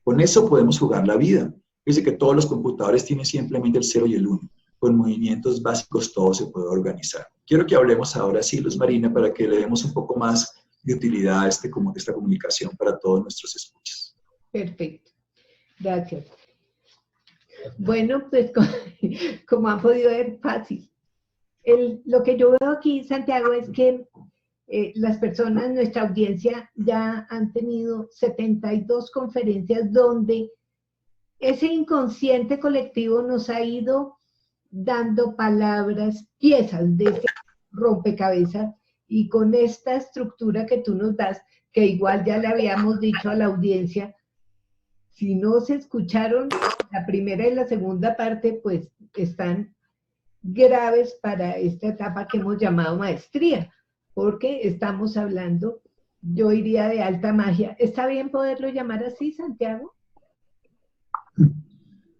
Speaker 2: Con eso podemos jugar la vida. Dice que todos los computadores tienen simplemente el 0 y el 1. Con movimientos básicos todo se puede organizar. Quiero que hablemos ahora sí, Luz Marina, para que le demos un poco más de utilidad a esta comunicación para todos nuestros escuchas.
Speaker 1: Perfecto, gracias. Bueno, pues como han podido ver, fácil. Lo que yo veo aquí, Santiago, es que las personas, nuestra audiencia, ya han tenido 72 conferencias donde ese inconsciente colectivo nos ha ido dando palabras, piezas de ese rompecabezas, y con esta estructura que tú nos das, que igual ya le habíamos dicho a la audiencia, si no se escucharon la primera y la segunda parte, pues están graves para esta etapa que hemos llamado maestría, porque estamos hablando, yo diría, de alta magia. ¿Está bien poderlo llamar así, Santiago?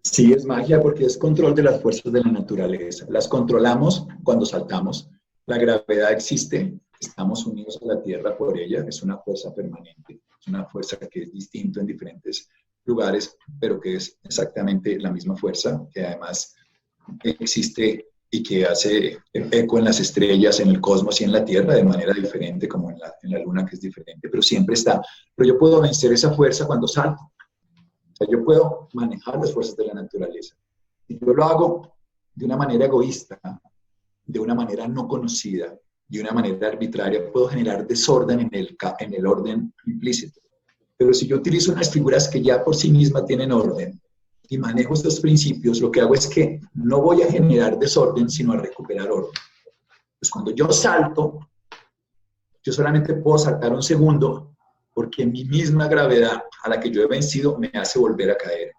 Speaker 2: Sí, es magia porque es control de las fuerzas de la naturaleza. Las controlamos cuando saltamos. La gravedad existe, estamos unidos a la Tierra por ella, es una fuerza permanente, es una fuerza que es distinta en diferentes lugares, pero que es exactamente la misma fuerza, que además existe y que hace eco en las estrellas, en el cosmos y en la Tierra de manera diferente, como en la Luna, que es diferente, pero siempre está. Pero yo puedo vencer esa fuerza cuando salto. O sea, yo puedo manejar las fuerzas de la naturaleza. Si yo lo hago de una manera egoísta, de una manera no conocida, de una manera arbitraria, puedo generar desorden en el orden implícito. Pero si yo utilizo unas figuras que ya por sí mismas tienen orden y manejo estos principios, lo que hago es que no voy a generar desorden, sino a recuperar orden. Pues cuando yo salto, yo solamente puedo saltar un segundo porque mi misma gravedad a la que yo he vencido me hace volver a caer.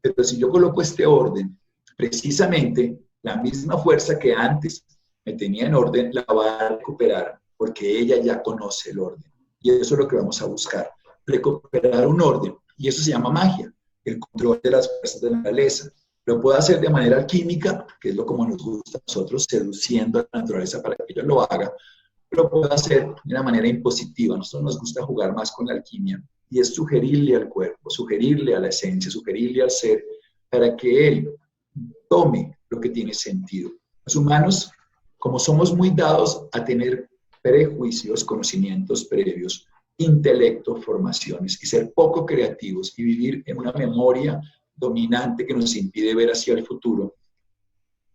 Speaker 2: Pero si yo coloco este orden, precisamente la misma fuerza que antes me tenía en orden la va a recuperar porque ella ya conoce el orden. Y eso es lo que vamos a buscar, recuperar un orden. Y eso se llama magia, el control de las fuerzas de la naturaleza. Lo puedo hacer de manera alquímica, que es lo como nos gusta a nosotros, seduciendo a la naturaleza para que ella lo haga. Lo puedo hacer de una manera impositiva. A nosotros nos gusta jugar más con la alquimia y es sugerirle al cuerpo, sugerirle a la esencia, sugerirle al ser para que él tome lo que tiene sentido. Los humanos, como somos muy dados a tener prejuicios, conocimientos previos, intelecto, formaciones y ser poco creativos y vivir en una memoria dominante que nos impide ver hacia el futuro,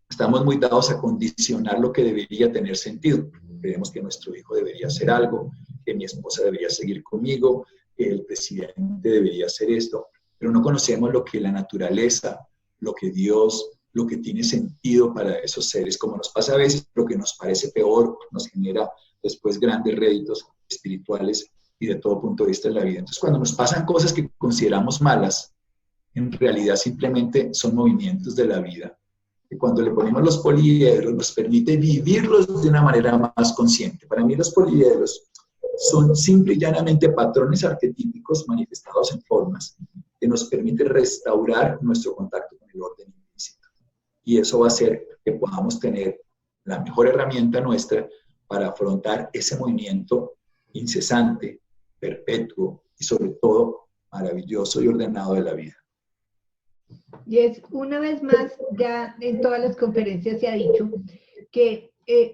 Speaker 2: estamos muy dados a condicionar lo que debería tener sentido. Creemos que nuestro hijo debería hacer algo, que mi esposa debería seguir conmigo, que el presidente debería hacer esto, pero no conocemos lo que la naturaleza, lo que Dios, lo que tiene sentido para esos seres, como nos pasa a veces, lo que nos parece peor, nos genera después grandes réditos espirituales y de todo punto de vista en la vida. Entonces, cuando nos pasan cosas que consideramos malas, en realidad simplemente son movimientos de la vida. Y cuando le ponemos los poliedros, nos permite vivirlos de una manera más consciente. Para mí los poliedros son simple y llanamente patrones arquetípicos manifestados en formas que nos permite restaurar nuestro contacto con el orden implícito. Y eso va a hacer que podamos tener la mejor herramienta nuestra para afrontar ese movimiento incesante, perpetuo y sobre todo maravilloso y ordenado de la vida.
Speaker 1: Y es, una vez más, ya en todas las conferencias se ha dicho que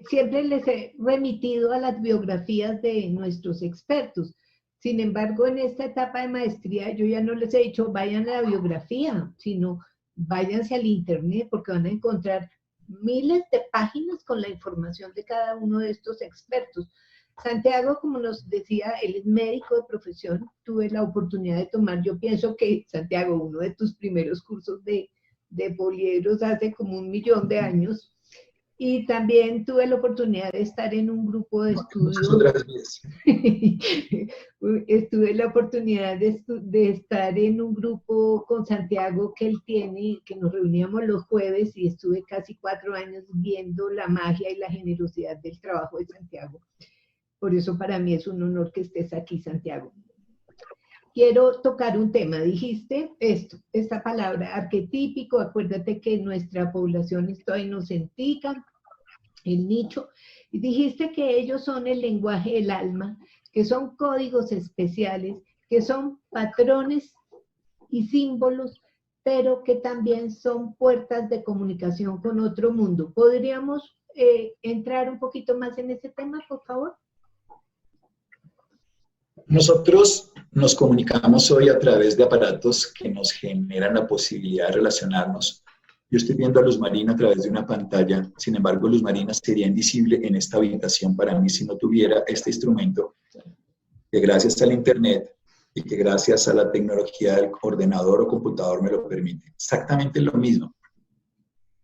Speaker 1: siempre les he remitido a las biografías de nuestros expertos. Sin embargo, en esta etapa de maestría yo ya no les he dicho vayan a la biografía, sino váyanse al internet porque van a encontrar miles de páginas con la información de cada uno de estos expertos. Santiago, como nos decía, él es médico de profesión, tuve la oportunidad de tomar, yo pienso que, Santiago, uno de tus primeros cursos de poliedros hace como 1.000.000 de años, Y también tuve la oportunidad de estar en un grupo de estudio.
Speaker 2: Otras veces.
Speaker 1: Tuve la oportunidad de estar en un grupo con Santiago que él tiene, que nos reuníamos los jueves y estuve casi 4 años viendo la magia y la generosidad del trabajo de Santiago. Por eso para mí es un honor que estés aquí, Santiago. Quiero tocar un tema. Dijiste esta palabra, arquetípico. Acuérdate que nuestra población está inocentica, el nicho. Y dijiste que ellos son el lenguaje del alma, que son códigos especiales, que son patrones y símbolos, pero que también son puertas de comunicación con otro mundo. ¿Podríamos entrar un poquito más en ese tema, por favor?
Speaker 2: Nosotros nos comunicamos hoy a través de aparatos que nos generan la posibilidad de relacionarnos. Yo estoy viendo a Luz Marina a través de una pantalla, sin embargo, Luz Marina sería invisible en esta habitación para mí si no tuviera este instrumento, que gracias al Internet y que gracias a la tecnología del ordenador o computador me lo permite. Exactamente lo mismo.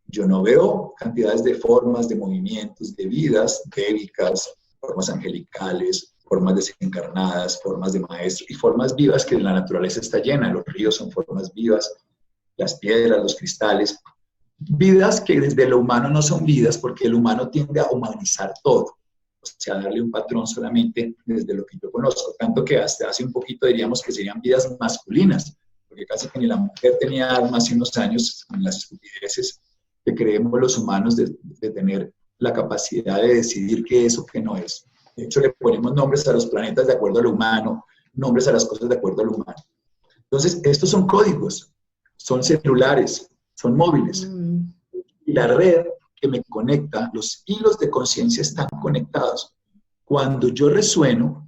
Speaker 2: Yo no veo cantidades de formas, de movimientos, de vidas débicas, formas angelicales, formas desencarnadas, formas de maestros y formas vivas que la naturaleza está llena. Los ríos son formas vivas, las piedras, los cristales. Vidas que desde lo humano no son vidas porque el humano tiende a humanizar todo. O sea, darle un patrón solamente desde lo que yo conozco. Tanto que hasta hace un poquito diríamos que serían vidas masculinas, porque casi que ni la mujer tenía alma hace unos años en las estupideces que creemos los humanos de tener la capacidad de decidir qué es o qué no es. De hecho, le ponemos nombres a los planetas de acuerdo a lo humano, nombres a las cosas de acuerdo a lo humano. Entonces, estos son códigos, son celulares, son móviles. Y la red que me conecta, los hilos de conciencia están conectados. Cuando yo resueno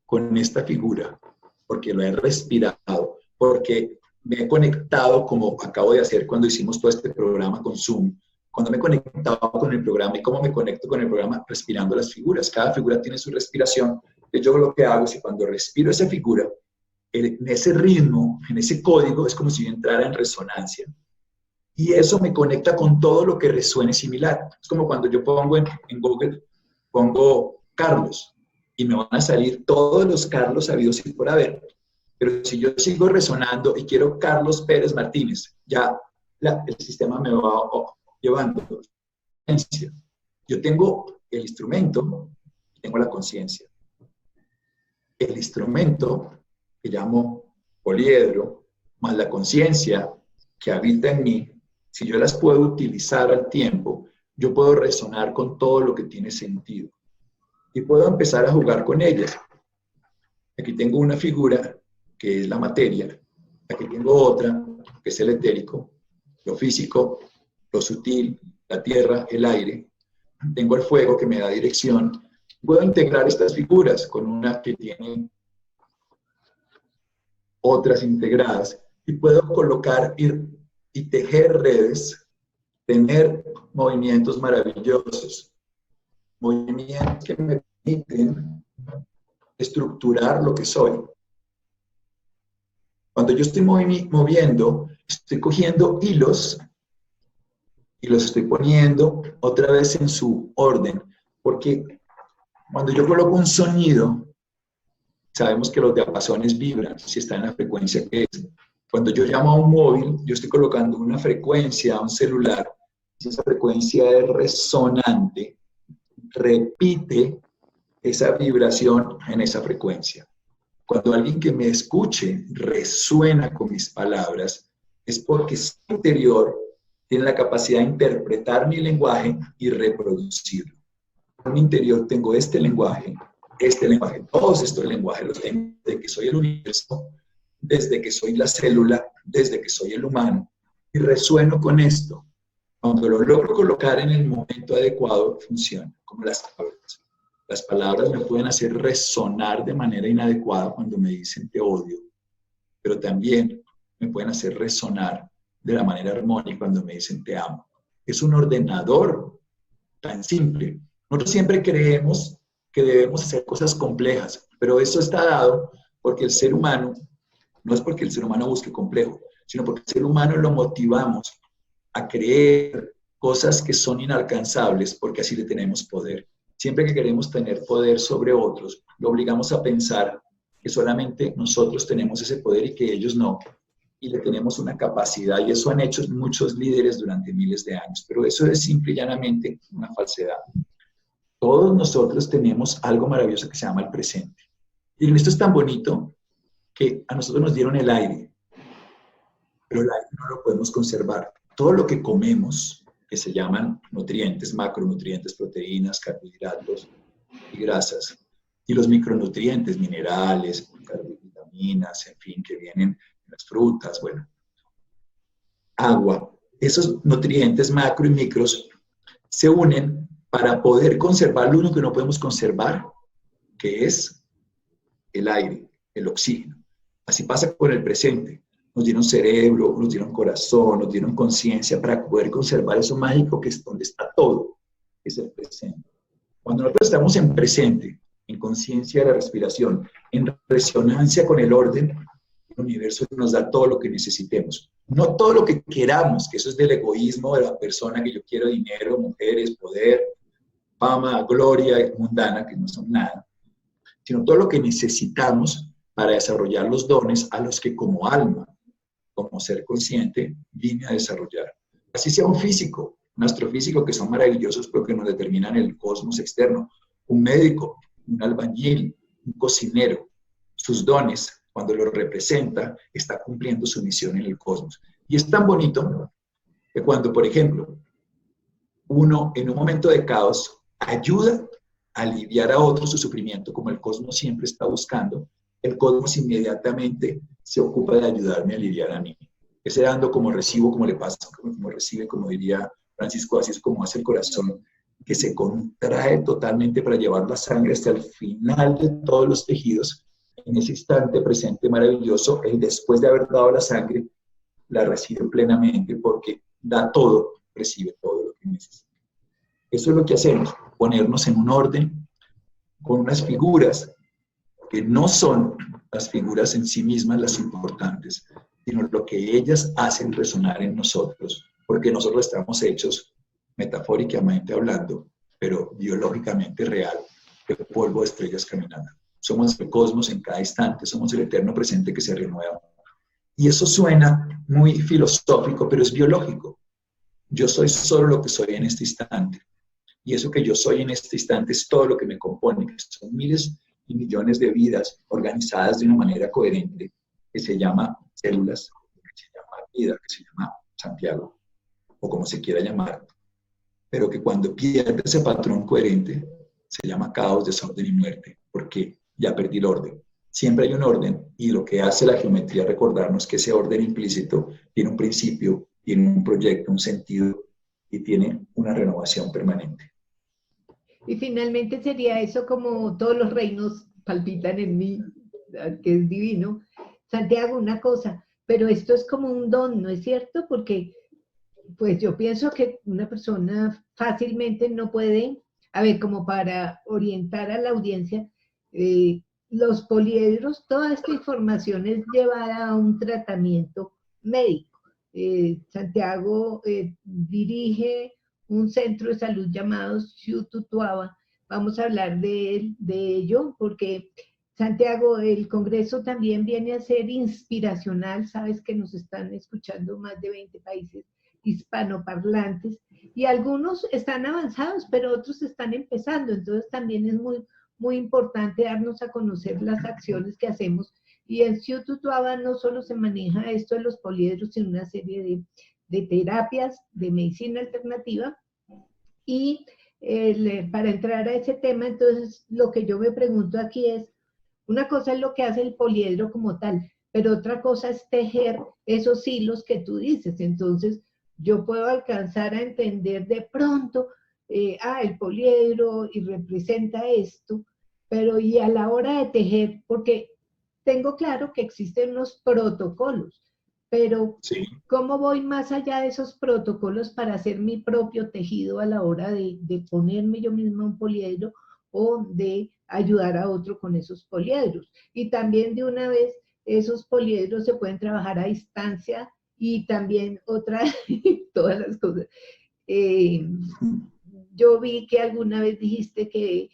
Speaker 2: con esta figura, porque lo he respirado, porque me he conectado como acabo de hacer cuando hicimos todo este programa con Zoom, cuando me he conectado con el programa y cómo me conecto con el programa respirando las figuras. Cada figura tiene su respiración. Yo lo que hago es que cuando respiro esa figura, en ese ritmo, en ese código, es como si yo entrara en resonancia. Y eso me conecta con todo lo que resuene similar. Es como cuando yo pongo en Google, pongo Carlos, y me van a salir todos los Carlos habidos y por haber. Pero si yo sigo resonando y quiero Carlos Pérez Martínez, ya el sistema me va llevando. Yo tengo el instrumento y tengo la conciencia. El instrumento que llamo poliedro, más la conciencia que habita en mí, si yo las puedo utilizar al tiempo, yo puedo resonar con todo lo que tiene sentido. Y puedo empezar a jugar con ellas. Aquí tengo una figura que es la materia. Aquí tengo otra que es el etérico, lo físico, lo sutil, la tierra, el aire. Tengo el fuego que me da dirección. Puedo integrar estas figuras con una que tiene otras integradas y puedo colocar y tejer redes, tener movimientos maravillosos, movimientos que me permiten estructurar lo que soy. Cuando yo estoy moviendo, estoy cogiendo hilos y los estoy poniendo otra vez en su orden, porque cuando yo coloco un sonido, sabemos que los diapasones vibran, si está en la frecuencia que es. Cuando yo llamo a un móvil, yo estoy colocando una frecuencia a un celular, si esa frecuencia es resonante, repite esa vibración en esa frecuencia. Cuando alguien que me escuche resuena con mis palabras, es porque su interior tiene la capacidad de interpretar mi lenguaje y reproducirlo. En mi interior tengo este lenguaje, todos estos lenguajes los tengo desde que soy el universo, desde que soy la célula, desde que soy el humano, y resueno con esto. Cuando lo logro colocar en el momento adecuado, funciona, como las palabras. Las palabras me pueden hacer resonar de manera inadecuada cuando me dicen te odio, pero también me pueden hacer resonar de la manera armónica cuando me dicen te amo. Es un ordenador tan simple. Nosotros siempre creemos que debemos hacer cosas complejas, pero eso está dado porque el ser humano, no es porque el ser humano busque complejo, sino porque el ser humano lo motivamos a creer cosas que son inalcanzables porque así le tenemos poder. Siempre que queremos tener poder sobre otros, lo obligamos a pensar que solamente nosotros tenemos ese poder y que ellos no. Y le tenemos una capacidad, y eso han hecho muchos líderes durante miles de años, pero eso es simple y llanamente una falsedad. Todos nosotros tenemos algo maravilloso que se llama el presente. Y esto es tan bonito que a nosotros nos dieron el aire, pero el aire no lo podemos conservar. Todo lo que comemos, que se llaman nutrientes, macronutrientes, proteínas, carbohidratos y grasas, y los micronutrientes, minerales, vitaminas, en fin, que vienen en las frutas, bueno, agua, esos nutrientes macro y micros se unen para poder conservar lo único que no podemos conservar, que es el aire, el oxígeno. Así pasa con el presente. Nos dieron cerebro, nos dieron corazón, nos dieron conciencia para poder conservar eso mágico que es donde está todo, que es el presente. Cuando nosotros estamos en presente, en conciencia de la respiración, en resonancia con el orden, el universo nos da todo lo que necesitemos. No todo lo que queramos, que eso es del egoísmo de la persona, que yo quiero dinero, mujeres, poder, fama, gloria mundana, que no son nada, sino todo lo que necesitamos para desarrollar los dones a los que como alma, como ser consciente, vine a desarrollar. Así sea un físico, un astrofísico, que son maravillosos porque nos determinan el cosmos externo, un médico, un albañil, un cocinero, sus dones, cuando los representa, está cumpliendo su misión en el cosmos. Y es tan bonito que cuando, por ejemplo, uno en un momento de caos ayuda a aliviar a otro su sufrimiento, como el cosmos siempre está buscando, el cosmos inmediatamente se ocupa de ayudarme a aliviar a mí. Ese dando como recibo, como le pasa, como recibe, como diría Francisco, así es como hace el corazón, que se contrae totalmente para llevar la sangre hasta el final de todos los tejidos. En ese instante presente maravilloso, el después de haber dado la sangre, la recibe plenamente porque da todo, recibe todo lo que necesita. Eso es lo que hacemos, ponernos en un orden con unas figuras que no son las figuras en sí mismas las importantes, sino lo que ellas hacen resonar en nosotros, porque nosotros estamos hechos, metafóricamente hablando, pero biológicamente real, de polvo de estrellas caminando. Somos el cosmos en cada instante, somos el eterno presente que se renueva. Y eso suena muy filosófico, pero es biológico. Yo soy solo lo que soy en este instante. Y eso que yo soy en este instante es todo lo que me compone, que son miles y millones de vidas organizadas de una manera coherente, que se llama células, que se llama vida, que se llama Santiago, o como se quiera llamar, pero que cuando pierde ese patrón coherente, se llama caos, desorden y muerte, porque ya perdí el orden. Siempre hay un orden, y lo que hace la geometría es recordarnos que ese orden implícito tiene un principio, tiene un proyecto, un sentido, y tiene una renovación permanente.
Speaker 1: Y finalmente sería eso como todos los reinos palpitan en mí, que es divino. Santiago, una cosa, pero esto es como un don, ¿no es cierto? Porque pues yo pienso que una persona fácilmente no puede, a ver, como para orientar a la audiencia, los poliedros, toda esta información es llevada a un tratamiento médico. Santiago dirige un centro de salud llamado Xututuaba. Vamos a hablar de ello porque Santiago, el Congreso también viene a ser inspiracional. Sabes que nos están escuchando más de 20 países hispanoparlantes y algunos están avanzados, pero otros están empezando. Entonces también es muy importante darnos a conocer las acciones que hacemos. Y en Xututuaba no solo se maneja esto de los poliedros, sino una serie de terapias de medicina alternativa. Y para entrar a ese tema, entonces lo que yo me pregunto aquí es, una cosa es lo que hace el poliedro como tal, pero otra cosa es tejer esos hilos que tú dices. Entonces yo puedo alcanzar a entender de pronto, el poliedro y representa esto, pero y a la hora de tejer, porque tengo claro que existen unos protocolos, pero
Speaker 2: Sí.
Speaker 1: ¿cómo voy más allá de esos protocolos para hacer mi propio tejido a la hora de ponerme yo misma un poliedro o de ayudar a otro con esos poliedros? Y también de una vez, esos poliedros se pueden trabajar a distancia y también todas las cosas. Eh, yo vi que alguna vez dijiste que,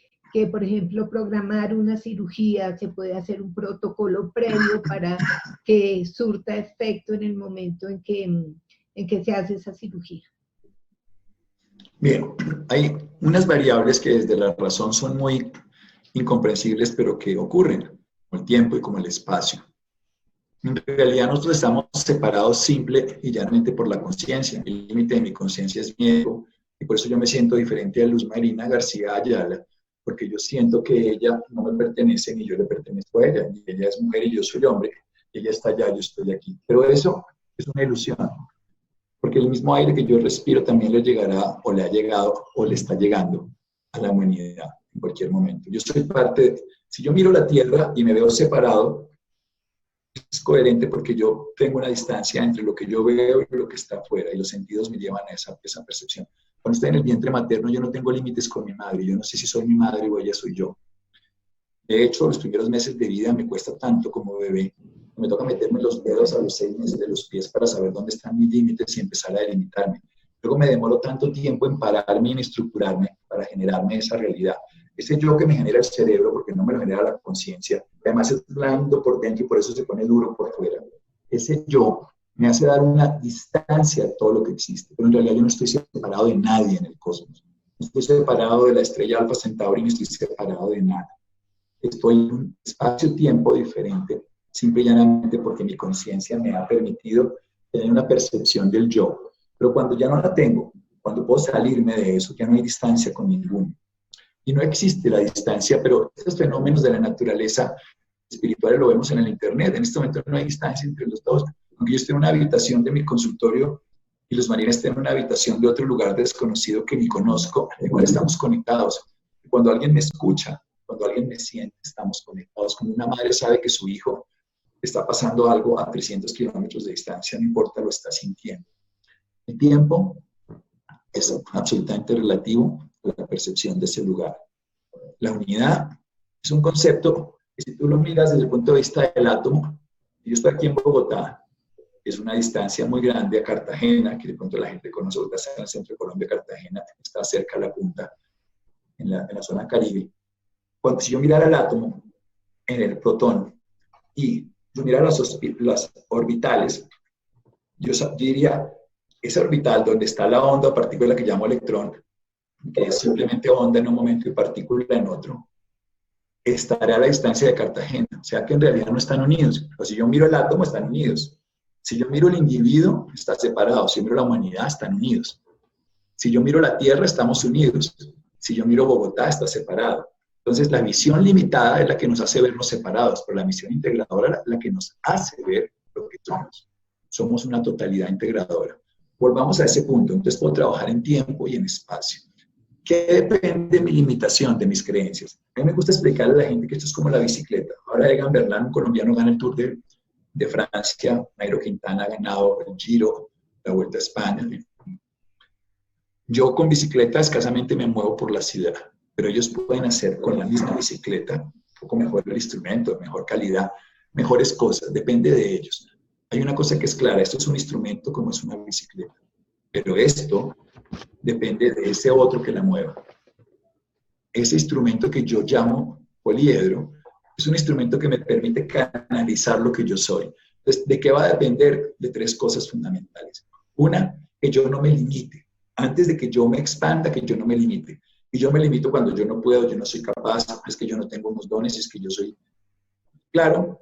Speaker 1: por ejemplo, programar una cirugía se puede hacer un protocolo previo para que surta efecto en el momento en que se hace esa cirugía.
Speaker 2: Bien, hay unas variables que desde la razón son muy incomprensibles, pero que ocurren, como el tiempo y como el espacio. En realidad nosotros estamos separados simple y llanamente por la conciencia. El límite de mi conciencia es mi ego, y por eso yo me siento diferente a Luz Marina García Ayala, porque yo siento que ella no me pertenece ni yo le pertenezco a ella. Y ella es mujer y yo soy hombre. Ella está allá, yo estoy aquí. Pero eso es una ilusión, porque el mismo aire que yo respiro también le llegará o le ha llegado o le está llegando a la humanidad en cualquier momento. Yo soy parte, si yo miro la Tierra y me veo separado, es coherente porque yo tengo una distancia entre lo que yo veo y lo que está afuera, y los sentidos me llevan a esa percepción. Cuando estoy en el vientre materno, yo no tengo límites con mi madre, yo no sé si soy mi madre o ella soy yo. De hecho, los primeros meses de vida me cuesta tanto como bebé. Me toca meterme los dedos a los 6 meses de los pies para saber dónde están mis límites y empezar a delimitarme. Luego me demoro tanto tiempo en pararme y en estructurarme para generarme esa realidad. Ese yo que me genera el cerebro, porque no me lo genera la conciencia, además es blando por dentro y por eso se pone duro por fuera. Ese yo me hace dar una distancia a todo lo que existe, pero en realidad yo no estoy separado de nadie en el cosmos. No estoy separado de la estrella Alfa Centauri, no estoy separado de nada. Estoy en un espacio-tiempo diferente, simple y llanamente porque mi conciencia me ha permitido tener una percepción del yo. Pero cuando ya no la tengo, cuando puedo salirme de eso, ya no hay distancia con ninguno. Y no existe la distancia, pero estos fenómenos de la naturaleza espiritual lo vemos en el Internet. En este momento no hay distancia entre los dos. Aunque yo esté en una habitación de mi consultorio y Luz Marina esté en una habitación de otro lugar desconocido que ni conozco, igual estamos conectados. Cuando alguien me escucha, cuando alguien me siente, estamos conectados. Cuando una madre sabe que su hijo está pasando algo a 300 kilómetros de distancia, no importa, lo está sintiendo. El tiempo es absolutamente relativo a la percepción de ese lugar. La unidad es un concepto que si tú lo miras desde el punto de vista del átomo, yo estoy aquí en Bogotá, es una distancia muy grande a Cartagena, que de pronto la gente conoce, Bogotá está en el centro de Colombia, Cartagena está cerca de la punta, en la zona Caribe. Cuando si yo mirara el átomo en el protón y yo mirara las orbitales, yo diría, esa orbital donde está la onda o partícula que llamo electrón, que es simplemente onda en un momento y partícula en otro, estará a la distancia de Cartagena. O sea que en realidad no están unidos. Pero si yo miro el átomo, están unidos. Si yo miro el individuo, está separado. Si yo miro la humanidad, están unidos. Si yo miro la Tierra, estamos unidos. Si yo miro Bogotá, está separado. Entonces, la visión limitada es la que nos hace vernos separados, pero la visión integradora es la que nos hace ver lo que somos. Somos una totalidad integradora. Volvamos a ese punto. Entonces, puedo trabajar en tiempo y en espacio. ¿Qué depende de mi limitación, de mis creencias? A mí me gusta explicarle a la gente que esto es como la bicicleta. Ahora Egan Bernal, un colombiano, gana el Tour de Francia. Nairo Quintana ha ganado el Giro, la Vuelta a España. Yo con bicicleta escasamente me muevo por la ciudad, pero ellos pueden hacer con la misma bicicleta, un poco mejor el instrumento, mejor calidad, mejores cosas, depende de ellos. Hay una cosa que es clara, esto es un instrumento como es una bicicleta, pero esto depende de ese otro que la mueva. Ese instrumento que yo llamo poliedro es un instrumento que me permite canalizar lo que yo soy. Entonces, ¿de qué va a depender? De 3 cosas fundamentales. Una, que yo no me limite. Antes de que yo me expanda, que yo no me limite. Y yo me limito cuando yo no puedo, yo no soy capaz, es que yo no tengo unos dones, es que yo soy... Claro.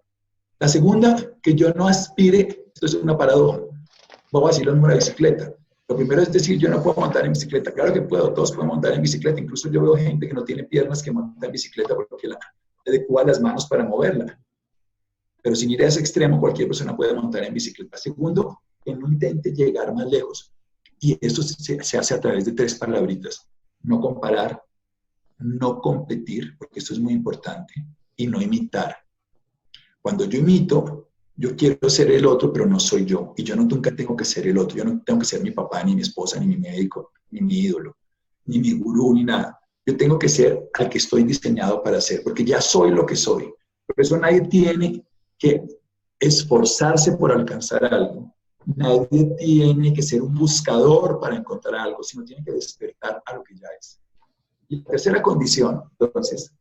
Speaker 2: La segunda, que yo no aspire, esto es una paradoja. Vamos a decirlo en una bicicleta. Lo primero es decir, yo no puedo montar en bicicleta. Claro que puedo, todos pueden montar en bicicleta. Incluso yo veo gente que no tiene piernas que monta en bicicleta porque le adecua las manos para moverla. Pero sin ir a ese extremo, cualquier persona puede montar en bicicleta. Segundo, que no intente llegar más lejos. Y esto se hace a través de 3 palabritas. No comparar, no competir, porque esto es muy importante, y no imitar. Cuando yo imito, yo quiero ser el otro, pero no soy yo. Y yo nunca tengo que ser el otro. Yo no tengo que ser mi papá, ni mi esposa, ni mi médico, ni mi ídolo, ni mi gurú, ni nada. Yo tengo que ser al que estoy diseñado para ser, porque ya soy lo que soy. Por eso nadie tiene que esforzarse por alcanzar algo, Nadie tiene que ser un buscador para encontrar algo, sino tiene que despertar a lo que ya es. Y la tercera condición, entonces,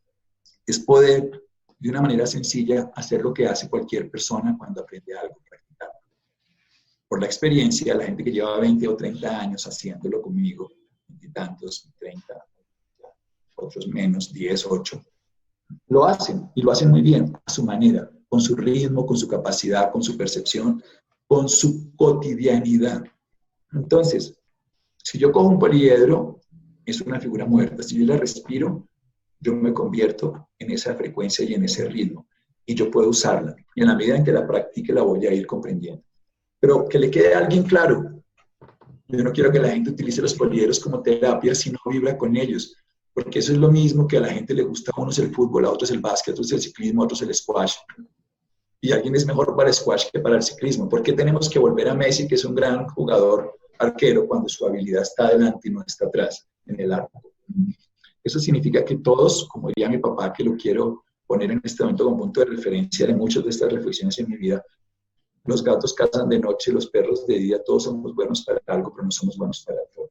Speaker 2: es poder, de una manera sencilla, hacer lo que hace cualquier persona cuando aprende algo, practicar. Por la experiencia, la gente que lleva 20 o 30 años haciéndolo conmigo, 20 y tantos, 30, otros menos, 10, 8, lo hacen y lo hacen muy bien, a su manera, con su ritmo, con su capacidad, con su percepción, con su cotidianidad. Entonces, si yo cojo un poliedro, es una figura muerta. Si yo la respiro, yo me convierto en esa frecuencia y en ese ritmo. Y yo puedo usarla. Y en la medida en que la practique, la voy a ir comprendiendo. Pero que le quede a alguien claro. Yo no quiero que la gente utilice los poliedros como terapia si no vibra con ellos. Porque eso es lo mismo que a la gente le gusta. A unos el fútbol, a otros el básquet, a otros el ciclismo, a otros el squash. Y alguien es mejor para el squash que para el ciclismo. ¿Por qué tenemos que volver a Messi, que es un gran jugador arquero, cuando su habilidad está adelante y no está atrás en el arco? Eso significa que todos, como diría mi papá, que lo quiero poner en este momento como punto de referencia de muchas de estas reflexiones en mi vida, los gatos cazan de noche, los perros de día, todos somos buenos para algo, pero no somos buenos para todo.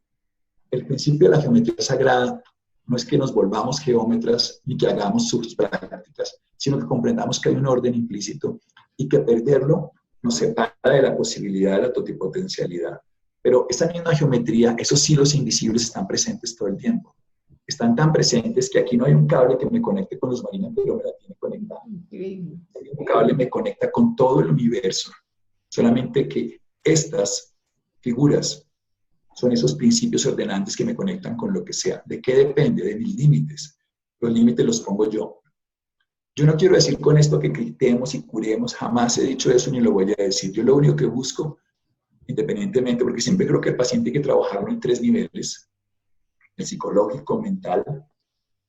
Speaker 2: El principio de la geometría sagrada no es que nos volvamos geómetras ni que hagamos sus prácticas, sino que comprendamos que hay un orden implícito y que perderlo nos separa de la posibilidad de la totipotencialidad. Pero esa misma geometría, esos hilos invisibles están presentes todo el tiempo. Están tan presentes que aquí no hay un cable que me conecte con Luz Marina, pero me la tiene conectada. Un cable me conecta con todo el universo. Solamente que estas figuras son esos principios ordenantes que me conectan con lo que sea. ¿De qué depende? De mis límites. Los límites los pongo yo. Yo no quiero decir con esto que gritemos y curemos. Jamás he dicho eso ni lo voy a decir. Yo lo único que busco, independientemente, porque siempre creo que el paciente hay que trabajarlo en 3 niveles. El psicológico, mental,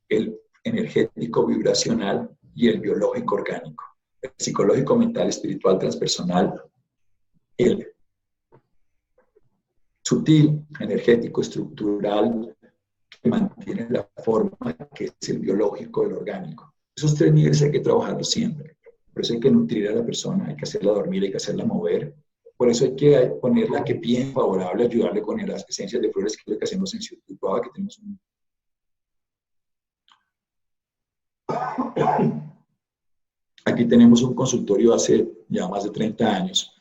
Speaker 2: el energético, vibracional y el biológico, orgánico. El psicológico, mental, espiritual, transpersonal, el sutil, energético, estructural, que mantiene la forma, que es el biológico, el orgánico. Esos 3 niveles hay que trabajarlos siempre. Por eso hay que nutrir a la persona, hay que hacerla dormir, hay que hacerla mover. Por eso hay que ponerla que piense favorable, ayudarle con las esencias de flores, que es lo que hacemos en Ciudad Tutuaba, que tenemos un... Aquí tenemos un consultorio hace ya más de 30 años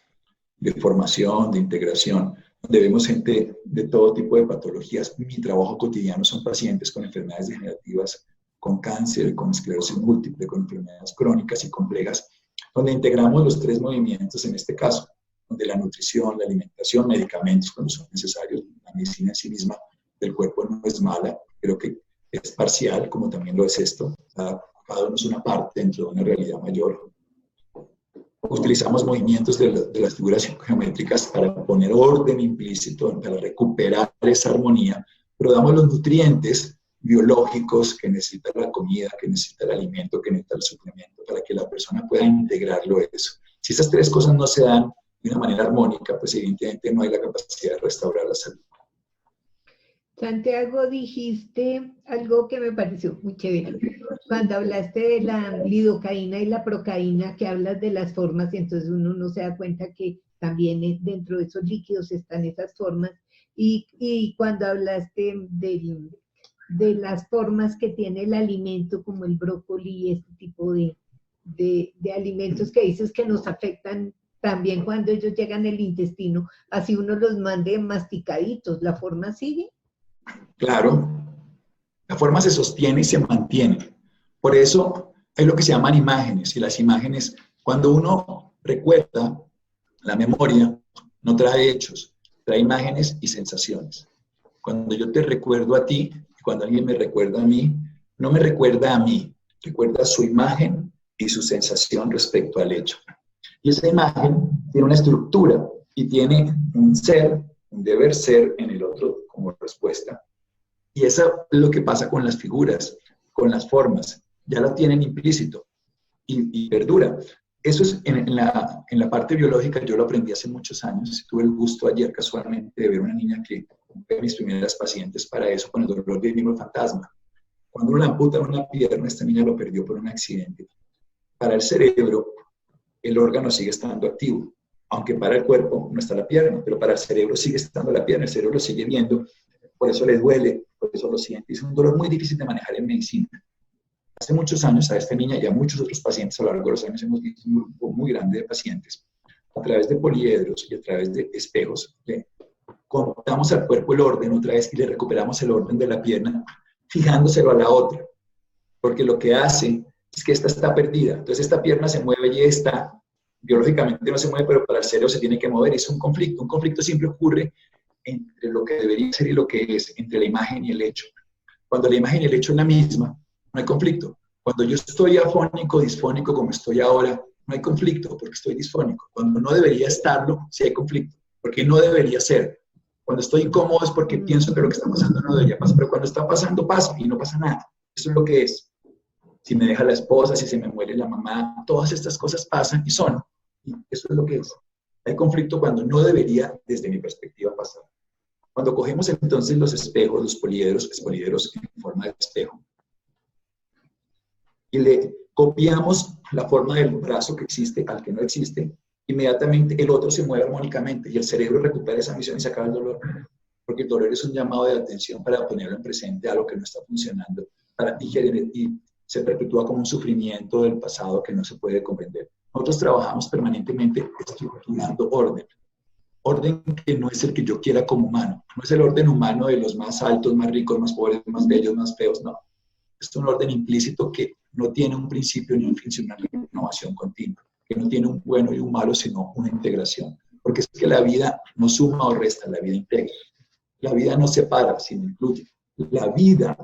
Speaker 2: de formación, de integración, donde vemos gente de todo tipo de patologías. Mi trabajo cotidiano son pacientes con enfermedades degenerativas, con cáncer, con esclerosis múltiple, con enfermedades crónicas y complejas, donde integramos los 3 movimientos en este caso, donde la nutrición, la alimentación, medicamentos cuando son necesarios, la medicina en sí misma del cuerpo no es mala, pero que es parcial, como también lo es esto. Cada uno es una parte dentro de una realidad mayor. Utilizamos movimientos de las figuras geométricas para poner orden implícito, para recuperar esa armonía, pero damos los nutrientes biológicos que necesita la comida, que necesita el alimento, que necesita el suplemento, para que la persona pueda integrarlo eso. Si esas 3 cosas no se dan de una manera armónica, pues evidentemente no hay la capacidad de restaurar la salud.
Speaker 1: Santiago, dijiste algo que me pareció muy chévere. Cuando hablaste de la lidocaína y la procaína, que hablas de las formas, y entonces uno no se da cuenta que también dentro de esos líquidos están esas formas. Y cuando hablaste de las formas que tiene el alimento, como el brócoli y este tipo de alimentos que dices que nos afectan también cuando ellos llegan al intestino, así uno los mande masticaditos, ¿la forma sigue?
Speaker 2: Claro, la forma se sostiene y se mantiene. Por eso hay lo que se llaman imágenes, y las imágenes, cuando uno recuerda, la memoria no trae hechos, trae imágenes y sensaciones. Cuando yo te recuerdo a ti, y cuando alguien me recuerda a mí, no me recuerda a mí, recuerda su imagen y su sensación respecto al hecho. Y esa imagen tiene una estructura y tiene un ser, un deber ser en el otro como respuesta. Y eso es lo que pasa con las figuras, con las formas. Ya lo tienen implícito y perdura. Eso es en la parte biológica, yo lo aprendí hace muchos años. Tuve el gusto ayer casualmente de ver una niña que fue de mis primeras pacientes para eso, con el dolor de fantasma. Cuando uno le amputan una pierna, esta niña lo perdió por un accidente. Para el cerebro, el órgano sigue estando activo. aunque para el cuerpo no está la pierna, pero para el cerebro sigue estando la pierna, el cerebro lo sigue viendo, por eso le duele, por eso lo siente. Es un dolor muy difícil de manejar en medicina. Hace muchos años a esta niña y a muchos otros pacientes a lo largo de los años hemos visto un grupo muy grande de pacientes a través de poliedros y a través de espejos. Le contamos al cuerpo el orden otra vez y le recuperamos el orden de la pierna fijándoselo a la otra, porque lo que hace es que esta está perdida. Entonces esta pierna se mueve y esta biológicamente no se mueve, pero para el cerebro se tiene que mover. Es un conflicto. Un conflicto siempre ocurre entre lo que debería ser y lo que es, entre la imagen y el hecho. Cuando la imagen y el hecho es la misma, no hay conflicto. Cuando yo estoy afónico, disfónico, como estoy ahora, no hay conflicto porque estoy disfónico. Cuando no debería estarlo, sí hay conflicto, porque no debería ser. Cuando estoy incómodo es porque pienso que lo que está pasando no debería pasar, pero cuando está pasando, pasa y no pasa nada. Eso es lo que es. Si me deja la esposa, si se me muere la mamá, todas estas cosas pasan y son. Y eso es lo que es. Hay conflicto cuando no debería, desde mi perspectiva, pasar. Cuando cogemos entonces los espejos, los poliedros en forma de espejo, y le copiamos la forma del brazo que existe al que no existe, inmediatamente el otro se mueve armónicamente y el cerebro recupera esa misión y se acaba el dolor. Porque el dolor es un llamado de atención para ponerlo en presente a lo que no está funcionando y se perpetúa como un sufrimiento del pasado que no se puede comprender. Nosotros trabajamos permanentemente estructurando orden. Orden que no es el que yo quiera como humano. No es el orden humano de los más altos, más ricos, más pobres, más bellos, más feos, no. Es un orden implícito que no tiene un principio ni un fin, sino una innovación continua. Que no tiene un bueno y un malo, sino una integración. Porque es que la vida no suma o resta, la vida integra. La vida no separa, sino incluye. La vida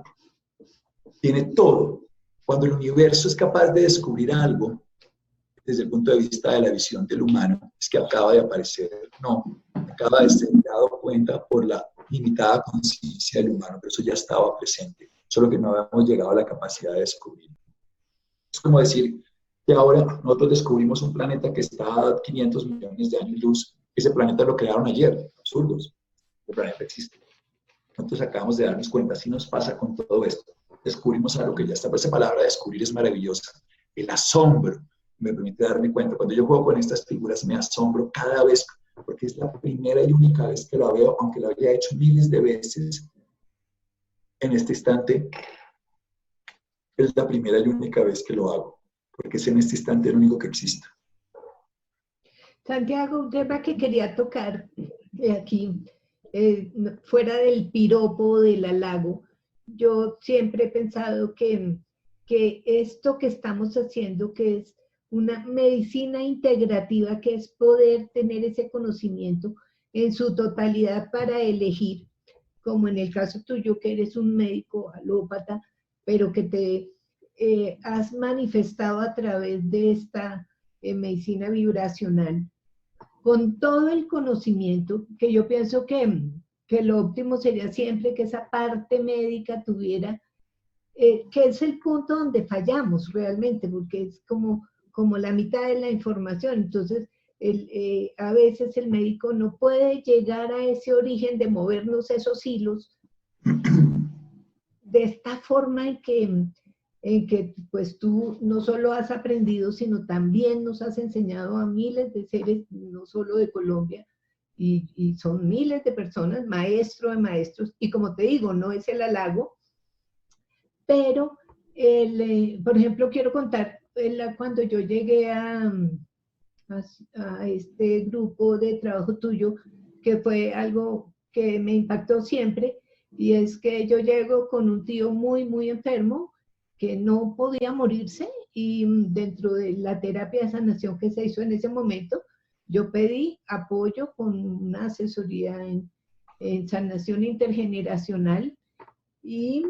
Speaker 2: tiene todo. Cuando el universo es capaz de descubrir algo, desde el punto de vista de la visión del humano, es que acaba de aparecer. No, acaba de ser dado cuenta por la limitada conciencia del humano, pero eso ya estaba presente, solo que no habíamos llegado a la capacidad de descubrir. Es como decir que ahora nosotros descubrimos un planeta que está a 500 millones de años luz. Ese planeta lo crearon ayer, absurdos. El planeta existe. Nosotros acabamos de darnos cuenta, así nos pasa con todo esto. Descubrimos algo que ya está, pero esa palabra descubrir es maravillosa. El asombro me permite darme cuenta. Cuando yo juego con estas figuras me asombro cada vez, porque es la primera y única vez que lo veo, aunque lo había hecho miles de veces. En este instante es la primera y única vez que lo hago, porque es en este instante el único que existe.
Speaker 1: Santiago, un tema que quería tocar aquí, fuera del piropo del halago, yo siempre he pensado que esto que estamos haciendo, que es una medicina integrativa, que es poder tener ese conocimiento en su totalidad para elegir, como en el caso tuyo, que eres un médico alópata, pero que te has manifestado a través de esta medicina vibracional, con todo el conocimiento, que yo pienso que lo óptimo sería siempre que esa parte médica tuviera, que es el punto donde fallamos realmente, porque es como la mitad de la información. Entonces, a veces el médico no puede llegar a ese origen de movernos esos hilos de esta forma en que pues tú no solo has aprendido, sino también nos has enseñado a miles de seres, no solo de Colombia, y son miles de personas, maestro de maestros, y como te digo, no es el halago, pero, por ejemplo, quiero contar, cuando yo llegué a este grupo de trabajo tuyo, que fue algo que me impactó siempre, y es que yo llego con un tío muy, muy enfermo, que no podía morirse, y dentro de la terapia de sanación que se hizo en ese momento, yo pedí apoyo con una asesoría en sanación intergeneracional y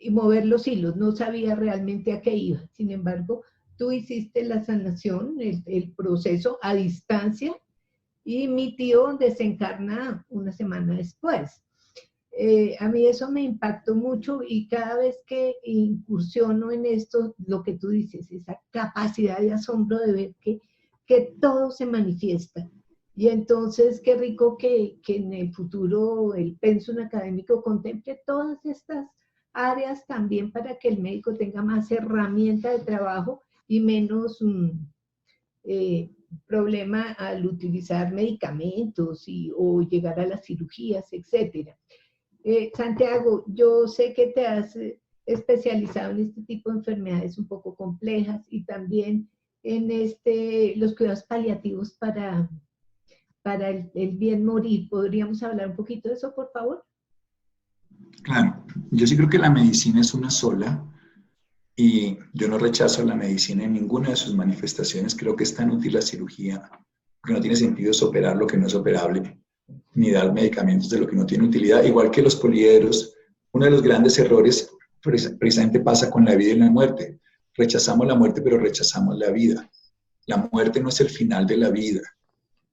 Speaker 1: mover los hilos. No sabía realmente a qué iba. Sin embargo, tú hiciste la sanación, el proceso a distancia, y mi tío desencarna una semana después. A mí eso me impactó mucho, y cada vez que incursiono en esto, lo que tú dices, esa capacidad de asombro de ver que todo se manifiesta. Y entonces, qué rico que en el futuro el pensum académico contemple todas estas áreas también, para que el médico tenga más herramienta de trabajo y menos problema al utilizar medicamentos o llegar a las cirugías, etcétera. Santiago, yo sé que te has especializado en este tipo de enfermedades un poco complejas y también en los cuidados paliativos para el bien morir. ¿Podríamos hablar un poquito de eso, por favor?
Speaker 2: Claro, yo sí creo que la medicina es una sola y yo no rechazo la medicina en ninguna de sus manifestaciones. Creo que es tan útil la cirugía, porque no tiene sentido es operar lo que no es operable, ni dar medicamentos de lo que no tiene utilidad. Igual que los poliedros, uno de los grandes errores precisamente pasa con la vida y la muerte. Rechazamos la muerte, pero rechazamos la vida. La muerte no es el final de la vida.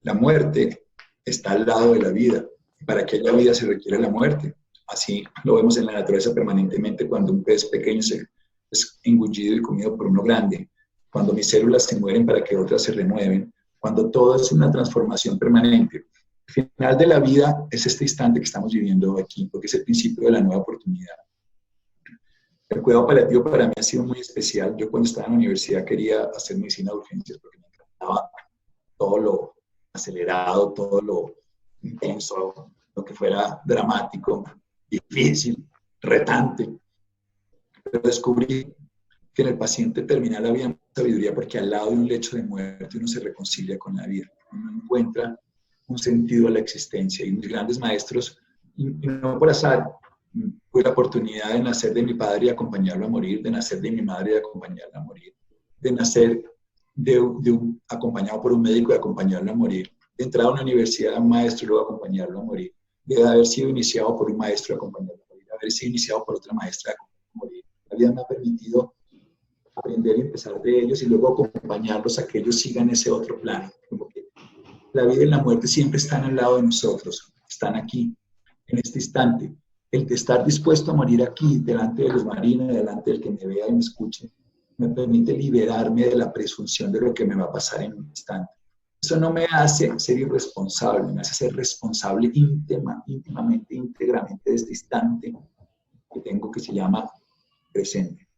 Speaker 2: La muerte está al lado de la vida. Para que haya vida se requiere la muerte. Así lo vemos en la naturaleza permanentemente cuando un pez pequeño es engullido y comido por uno grande, cuando mis células se mueren para que otras se renueven, cuando todo es una transformación permanente. El final de la vida es este instante que estamos viviendo aquí, porque es el principio de la nueva oportunidad. El cuidado paliativo para mí ha sido muy especial. Yo cuando estaba en la universidad quería hacer medicina de urgencias porque me encantaba todo lo acelerado, todo lo intenso, lo que fuera dramático, difícil, retante. Pero descubrí que en el paciente terminal había sabiduría porque al lado de un lecho de muerte uno se reconcilia con la vida, uno encuentra un sentido a la existencia. Y mis grandes maestros, y no por azar, tuve la oportunidad de nacer de mi padre y acompañarlo a morir, de nacer de mi madre y acompañarla a morir, de nacer acompañado por un médico y acompañarlo a morir, de entrar a una universidad a un maestro y luego acompañarlo a morir, de haber sido iniciado por un maestro y acompañarlo a morir, de haber sido iniciado por otra maestra y acompañarlo a morir. La vida me ha permitido aprender y empezar de ellos y luego acompañarlos a que ellos sigan ese otro plano. Como que la vida y la muerte siempre están al lado de nosotros, están aquí, en este instante. El de estar dispuesto a morir aquí, delante de los marines, delante del que me vea y me escuche, me permite liberarme de la presunción de lo que me va a pasar en un instante. Eso no me hace ser irresponsable, me hace ser responsable íntimamente, íntegramente de este instante que tengo que se llama presente.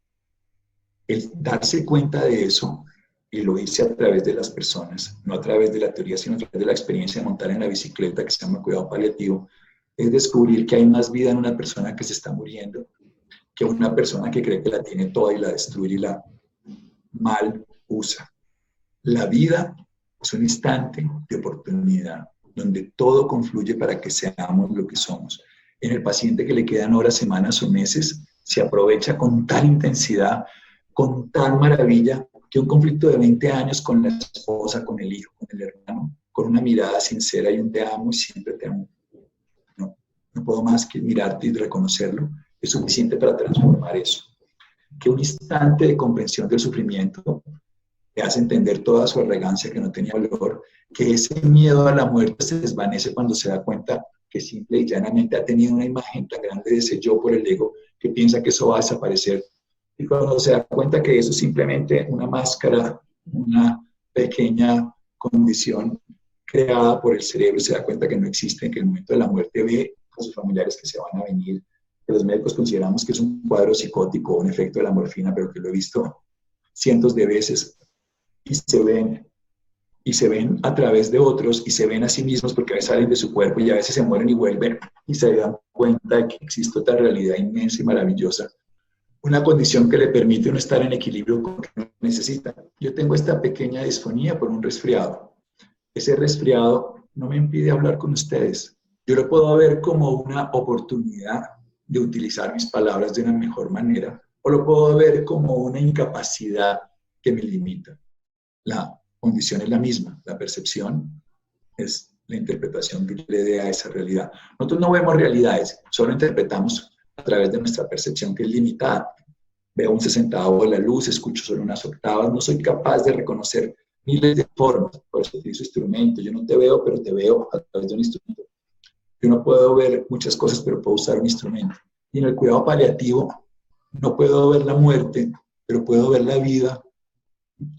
Speaker 2: El darse cuenta de eso, y lo hice a través de las personas, no a través de la teoría, sino a través de la experiencia de montar en la bicicleta que se llama cuidado paliativo, es descubrir que hay más vida en una persona que se está muriendo que una persona que cree que la tiene toda y la destruye y la mal usa. La vida es un instante de oportunidad donde todo confluye para que seamos lo que somos. En el paciente que le quedan horas, semanas o meses, se aprovecha con tal intensidad, con tal maravilla, que un conflicto de 20 años con la esposa, con el hijo, con el hermano, con una mirada sincera y un te amo y siempre te amo. No puedo más que mirarte y reconocerlo. Es suficiente para transformar eso. Que un instante de comprensión del sufrimiento te hace entender toda su arrogancia que no tenía valor, que ese miedo a la muerte se desvanece cuando se da cuenta que simple y llanamente ha tenido una imagen tan grande de ese yo por el ego que piensa que eso va a desaparecer. Y cuando se da cuenta que eso es simplemente una máscara, una pequeña condición creada por el cerebro, se da cuenta que no existe, que en el momento de la muerte ve a sus familiares que se van a venir, que los médicos consideramos que es un cuadro psicótico, un efecto de la morfina, pero que lo he visto cientos de veces, y se ven a través de otros, y se ven a sí mismos porque a veces salen de su cuerpo y a veces se mueren y vuelven, y se dan cuenta de que existe otra realidad inmensa y maravillosa, una condición que le permite uno estar en equilibrio con lo que uno necesita. Yo tengo esta pequeña disfonía por un resfriado. Ese resfriado no me impide hablar con ustedes. Yo lo puedo ver como una oportunidad de utilizar mis palabras de una mejor manera, o lo puedo ver como una incapacidad que me limita. La condición es la misma, la percepción es la interpretación que yo le dé a esa realidad. Nosotros no vemos realidades, solo interpretamos a través de nuestra percepción que es limitada. Veo un 60avo de la luz, escucho solo unas octavas, no soy capaz de reconocer miles de formas, por eso utilizo instrumentos. Yo no te veo, pero te veo a través de un instrumento. Yo no puedo ver muchas cosas, pero puedo usar un instrumento. Y en el cuidado paliativo no puedo ver la muerte, pero puedo ver la vida,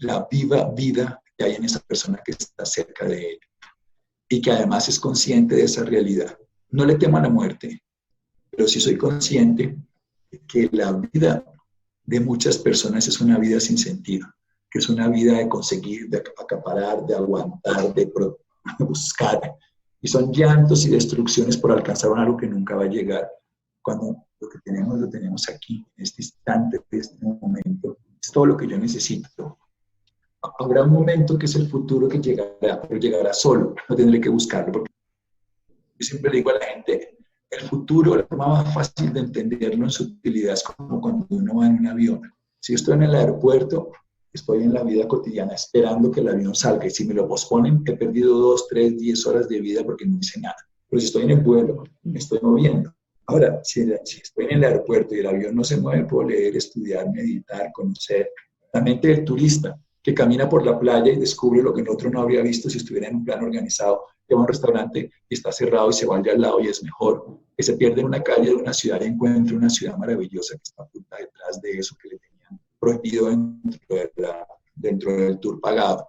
Speaker 2: la viva vida que hay en esa persona que está cerca de él y que además es consciente de esa realidad. No le temo a la muerte, pero sí soy consciente de que la vida de muchas personas es una vida sin sentido, que es una vida de conseguir, de acaparar, de aguantar, de buscar. Y son llantos y destrucciones por alcanzar algo que nunca va a llegar. Cuando lo tenemos aquí, en este instante, en este momento. Es todo lo que yo necesito. Habrá un momento que es el futuro que llegará, pero llegará solo. No tendré que buscarlo. Porque yo siempre le digo a la gente, el futuro, la forma más fácil de entenderlo en su utilidad es como cuando uno va en un avión. Si yo estoy en el aeropuerto, estoy en la vida cotidiana esperando que el avión salga. Y si me lo posponen, he perdido 2, 3, 10 horas de vida porque no hice nada. Pero si estoy en el vuelo, me estoy moviendo. Ahora, si estoy en el aeropuerto y el avión no se mueve, puedo leer, estudiar, meditar, conocer. La mente del turista que camina por la playa y descubre lo que el otro no habría visto si estuviera en un plan organizado, que va a un restaurante y está cerrado y se va al de al lado y es mejor. Que se pierde en una calle de una ciudad y encuentra una ciudad maravillosa que está oculta detrás de eso que le tenían prohibido dentro del tour pagado.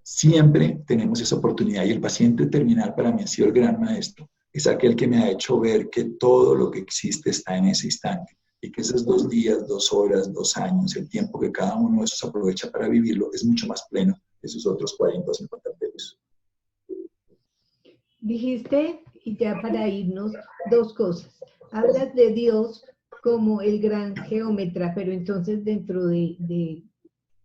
Speaker 2: Siempre tenemos esa oportunidad y el paciente terminal para mí ha sido el gran maestro. Es aquel que me ha hecho ver que todo lo que existe está en ese instante y que esos 2 días, 2 horas, 2 años, el tiempo que cada uno de esos aprovecha para vivirlo es mucho más pleno que esos otros 40 o 50 pesos.
Speaker 1: Dijiste, y ya para irnos, 2 cosas. Hablas de Dios como el gran geómetra, pero entonces dentro de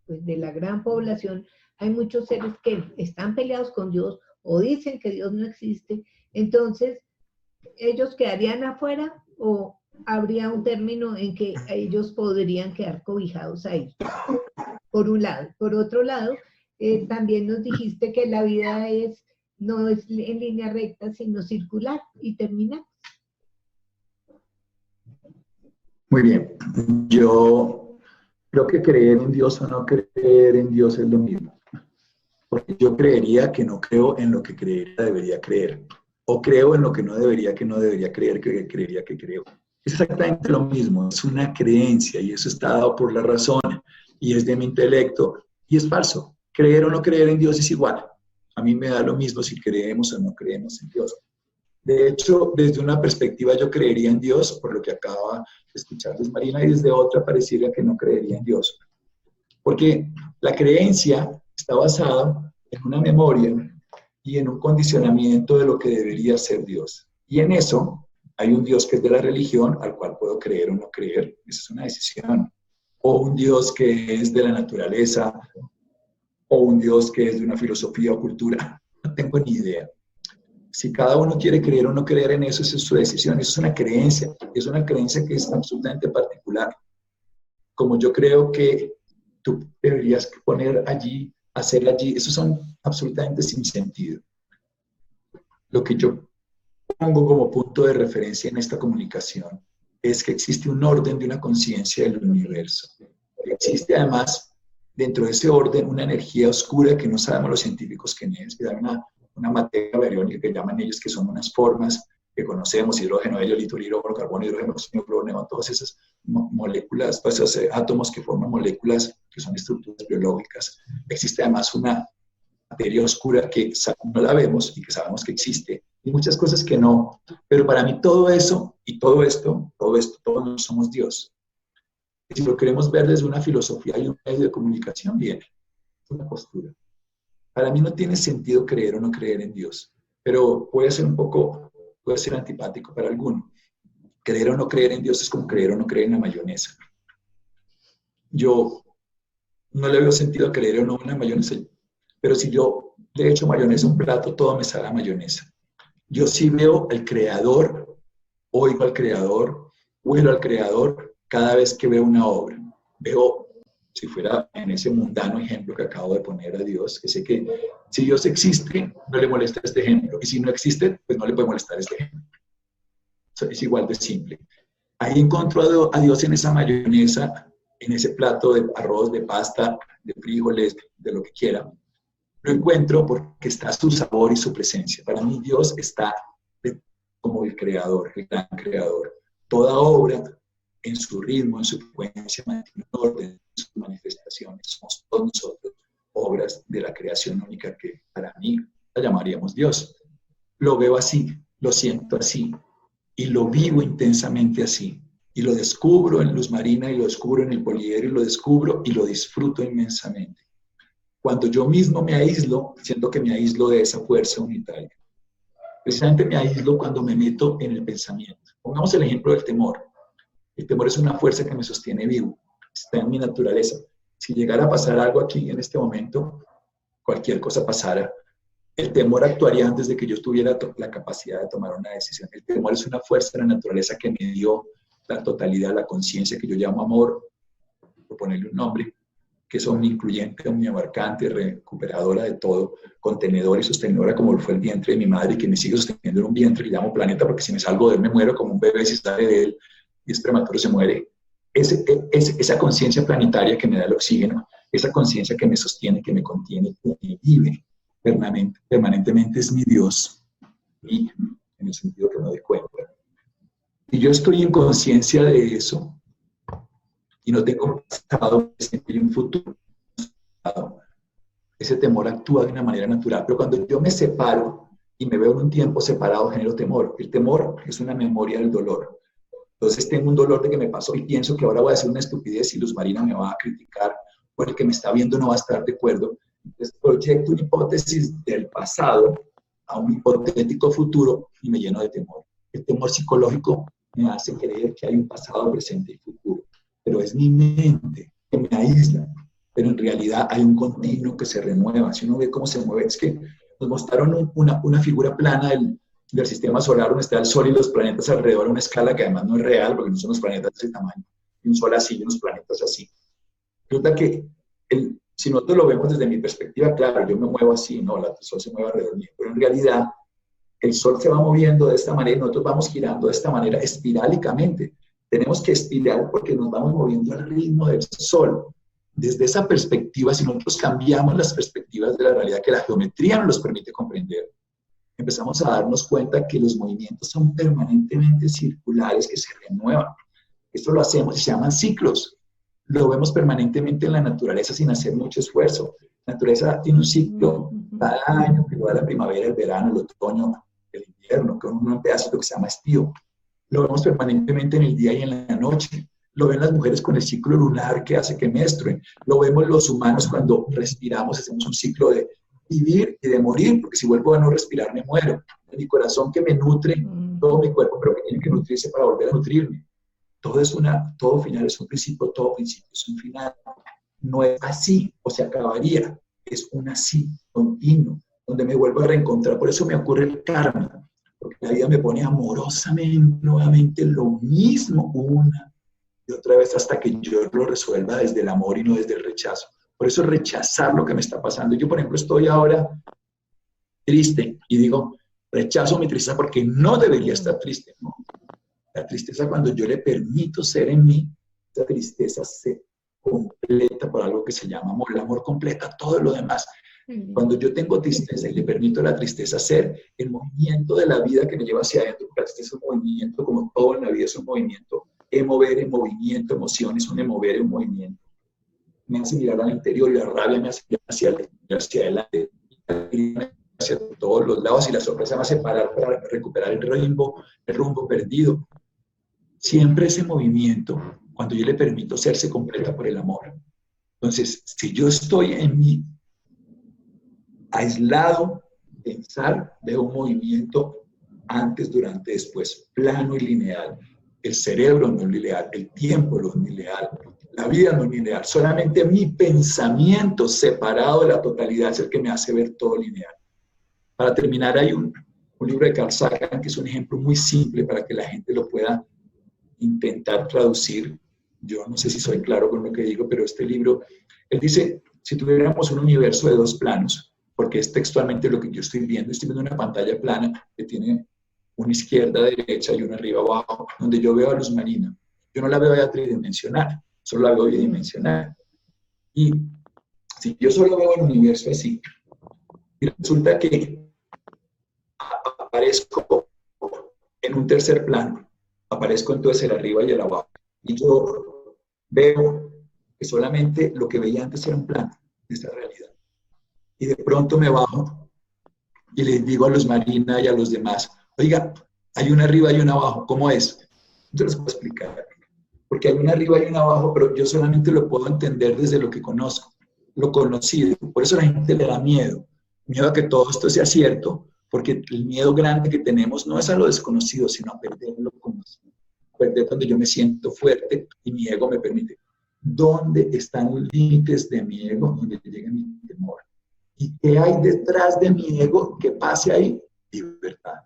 Speaker 1: la gran población hay muchos seres que están peleados con Dios o dicen que Dios no existe. Entonces, ¿ellos quedarían afuera o habría un término en que ellos podrían quedar cobijados ahí? Por un lado. Por otro lado, también nos dijiste que la vida no es en línea recta, sino circular y terminar.
Speaker 2: Muy bien. Yo creo que creer en Dios o no creer en Dios es lo mismo. Porque yo creería que no creo en lo que debería creer. O creo en lo que no debería creer, que creería que creo. Es exactamente lo mismo, es una creencia y eso está dado por la razón y es de mi intelecto y es falso. Creer o no creer en Dios es igual. A mí me da lo mismo si creemos o no creemos en Dios. De hecho, desde una perspectiva yo creería en Dios, por lo que acaba de escuchar Luz Marina, y desde otra pareciera que no creería en Dios. Porque la creencia está basada en una memoria y en un condicionamiento de lo que debería ser Dios. Y en eso hay un Dios que es de la religión, al cual puedo creer o no creer, esa es una decisión. O un Dios que es de la naturaleza, o un Dios que es de una filosofía o cultura. No tengo ni idea. Si cada uno quiere creer o no creer en eso, esa es su decisión. Eso es una creencia que es absolutamente particular. Como yo creo que tú deberías poner allí, hacer allí, esos son absolutamente sin sentido. Lo que yo pongo como punto de referencia en esta comunicación es que existe un orden de una conciencia del universo. Existe además dentro de ese orden una energía oscura que no sabemos los científicos qué es, que da una materia bariónica que llaman ellos, que son unas formas que conocemos, hidrógeno, helio, litio, hidrógeno, carbono, hidrógeno, oxígeno, cloro, neón, todas esas moléculas, todos esos átomos que forman moléculas que son estructuras biológicas. Existe además una materia oscura que no la vemos y que sabemos que existe, y muchas cosas que no. Pero para mí todo eso y todo esto, todos somos Dios. Y si lo queremos ver desde una filosofía y un medio de comunicación, viene. Es una postura. Para mí no tiene sentido creer o no creer en Dios, pero puede ser antipático para alguno. Creer o no creer en Dios es como creer o no creer en la mayonesa. Yo no le veo sentido a creer o no en la mayonesa, pero si yo le echo mayonesa a un plato, todo me sabe a mayonesa. Yo sí veo al Creador, oigo al Creador, huelo al Creador cada vez que veo una obra. Veo, si fuera en ese mundano ejemplo que acabo de poner a Dios, que sé que si Dios existe, no le molesta este ejemplo, y si no existe, pues no le puede molestar este ejemplo. Es igual de simple. Ahí encuentro a Dios en esa mayonesa, en ese plato de arroz, de pasta, de frijoles, de lo que quiera. Lo encuentro porque está su sabor y su presencia. Para mí Dios está como el creador, el gran creador. Toda obra en su ritmo, en su frecuencia, mantiene un orden en sus manifestaciones. Somos todos nosotros obras de la creación única que para mí la llamaríamos Dios. Lo veo así, lo siento así y lo vivo intensamente así. Y lo descubro en Luz Marina y lo descubro en el Poliedro y lo descubro y lo disfruto inmensamente. cuando yo mismo me aíslo, siento que me aíslo de esa fuerza unitaria. Precisamente me aíslo cuando me meto en el pensamiento. Pongamos el ejemplo del temor. El temor es una fuerza que me sostiene vivo, está en mi naturaleza. Si llegara a pasar algo aquí en este momento, cualquier cosa pasara, el temor actuaría antes de que yo tuviera la capacidad de tomar una decisión. El temor es una fuerza de la naturaleza que me dio la totalidad, la conciencia que yo llamo amor, por ponerle un nombre, que es omniincluyente, omniabarcante, recuperadora de todo, contenedora y sostenedora como fue el vientre de mi madre, y que me sigue sosteniendo en un vientre que llamo planeta, porque si me salgo de él me muero como un bebé, si sale de él y es prematuro se muere. Esa conciencia planetaria que me da el oxígeno, esa conciencia que me sostiene, que me contiene, que me vive permanentemente, es mi Dios, y en el sentido que me doy cuenta. Y yo estoy en conciencia de eso, y no tengo un pasado, presente y un futuro. Ese temor actúa de una manera natural, pero cuando yo me separo y me veo en un tiempo separado, genero temor. El temor es una memoria del dolor. Entonces tengo un dolor de que me pasó y pienso que ahora voy a hacer una estupidez y Luz Marina me va a criticar, o el que me está viendo no va a estar de acuerdo. Entonces proyecto una hipótesis del pasado a un hipotético futuro y me lleno de temor. El temor psicológico me hace creer que hay un pasado, presente y futuro, pero es mi mente que me aísla, pero en realidad hay un continuo que se renueva. Si uno ve cómo se mueve, es que nos mostraron una figura plana del sistema solar donde está el Sol y los planetas alrededor a una escala que además no es real, porque no son los planetas de ese tamaño, y un Sol así y unos planetas así. Resulta que si nosotros lo vemos desde mi perspectiva, claro, yo me muevo así, no, el Sol se mueve alrededor mío, pero en realidad el Sol se va moviendo de esta manera y nosotros vamos girando de esta manera espirálicamente. Tenemos que espirar porque nos vamos moviendo al ritmo del Sol. Desde esa perspectiva, si nosotros cambiamos las perspectivas de la realidad que la geometría nos los permite comprender, empezamos a darnos cuenta que los movimientos son permanentemente circulares, que se renuevan. Esto lo hacemos y se llaman ciclos. Lo vemos permanentemente en la naturaleza sin hacer mucho esfuerzo. La naturaleza tiene un ciclo cada año, que va la primavera, el verano, el otoño, el invierno, con un pedacito que se llama estío. Lo vemos permanentemente en el día y en la noche. Lo ven las mujeres con el ciclo lunar que hace que menstruen. Lo vemos los humanos cuando respiramos, hacemos un ciclo de vivir y de morir, porque si vuelvo a no respirar me muero. Mi corazón que me nutre todo mi cuerpo, pero que tiene que nutrirse para volver a nutrirme. Todo final es un principio, todo principio es un final. No es así o se acabaría, es un así continuo, donde me vuelvo a reencontrar. Por eso me ocurre el karma, porque la vida me pone amorosamente nuevamente lo mismo una y otra vez hasta que yo lo resuelva desde el amor y no desde el rechazo. Por eso rechazar lo que me está pasando. Yo, por ejemplo, estoy ahora triste y digo, rechazo mi tristeza porque no debería estar triste, ¿no? La tristeza, cuando yo le permito ser en mí, esa tristeza se completa por algo que se llama amor. El amor completa todo lo demás. Cuando yo tengo tristeza y le permito a la tristeza ser el movimiento de la vida que me lleva hacia adentro, porque la tristeza es un movimiento, como todo en la vida es un movimiento, emover en movimiento, emociones, un emover en movimiento. Me hace mirar al interior y la rabia me hace mirar hacia adelante, hacia todos los lados, y la sorpresa me hace parar para recuperar el rumbo perdido. Siempre ese movimiento, cuando yo le permito ser, se completa por el amor. Entonces, si yo estoy en mí, aislado, pensar, veo un movimiento antes, durante, después, plano y lineal. El cerebro no es lineal, el tiempo no es lineal, la vida no es lineal. Solamente mi pensamiento separado de la totalidad es el que me hace ver todo lineal. Para terminar, hay un libro de Carl Sagan que es un ejemplo muy simple para que la gente lo pueda intentar traducir. Yo no sé si soy claro con lo que digo, pero este libro, él dice, si tuviéramos un universo de dos planos, porque es textualmente lo que yo estoy viendo una pantalla plana que tiene una izquierda, derecha y una arriba, abajo, donde yo veo a Luz Marina. Yo no la veo ya tridimensional, solo la veo bidimensional. Y si yo solo veo el universo así, y resulta que aparezco en un tercer plano, aparezco entonces el arriba y el abajo, y yo veo que solamente lo que veía antes era un plano de esta realidad. Y de pronto me bajo y les digo a Luz Marina y a los demás, oiga, hay una arriba y una abajo, ¿cómo es? No te los puedo explicar, porque hay una arriba y una abajo, pero yo solamente lo puedo entender desde lo que conozco. lo conocido. Por eso a la gente le da miedo a que todo esto sea cierto, porque el miedo grande que tenemos no es a lo desconocido, sino a perder lo conocido, a perder donde yo me siento fuerte y mi ego me permite. ¿Dónde están los límites de mi ego? Donde llega mi temor. ¿Y qué hay detrás de mi ego que pase ahí? Libertad.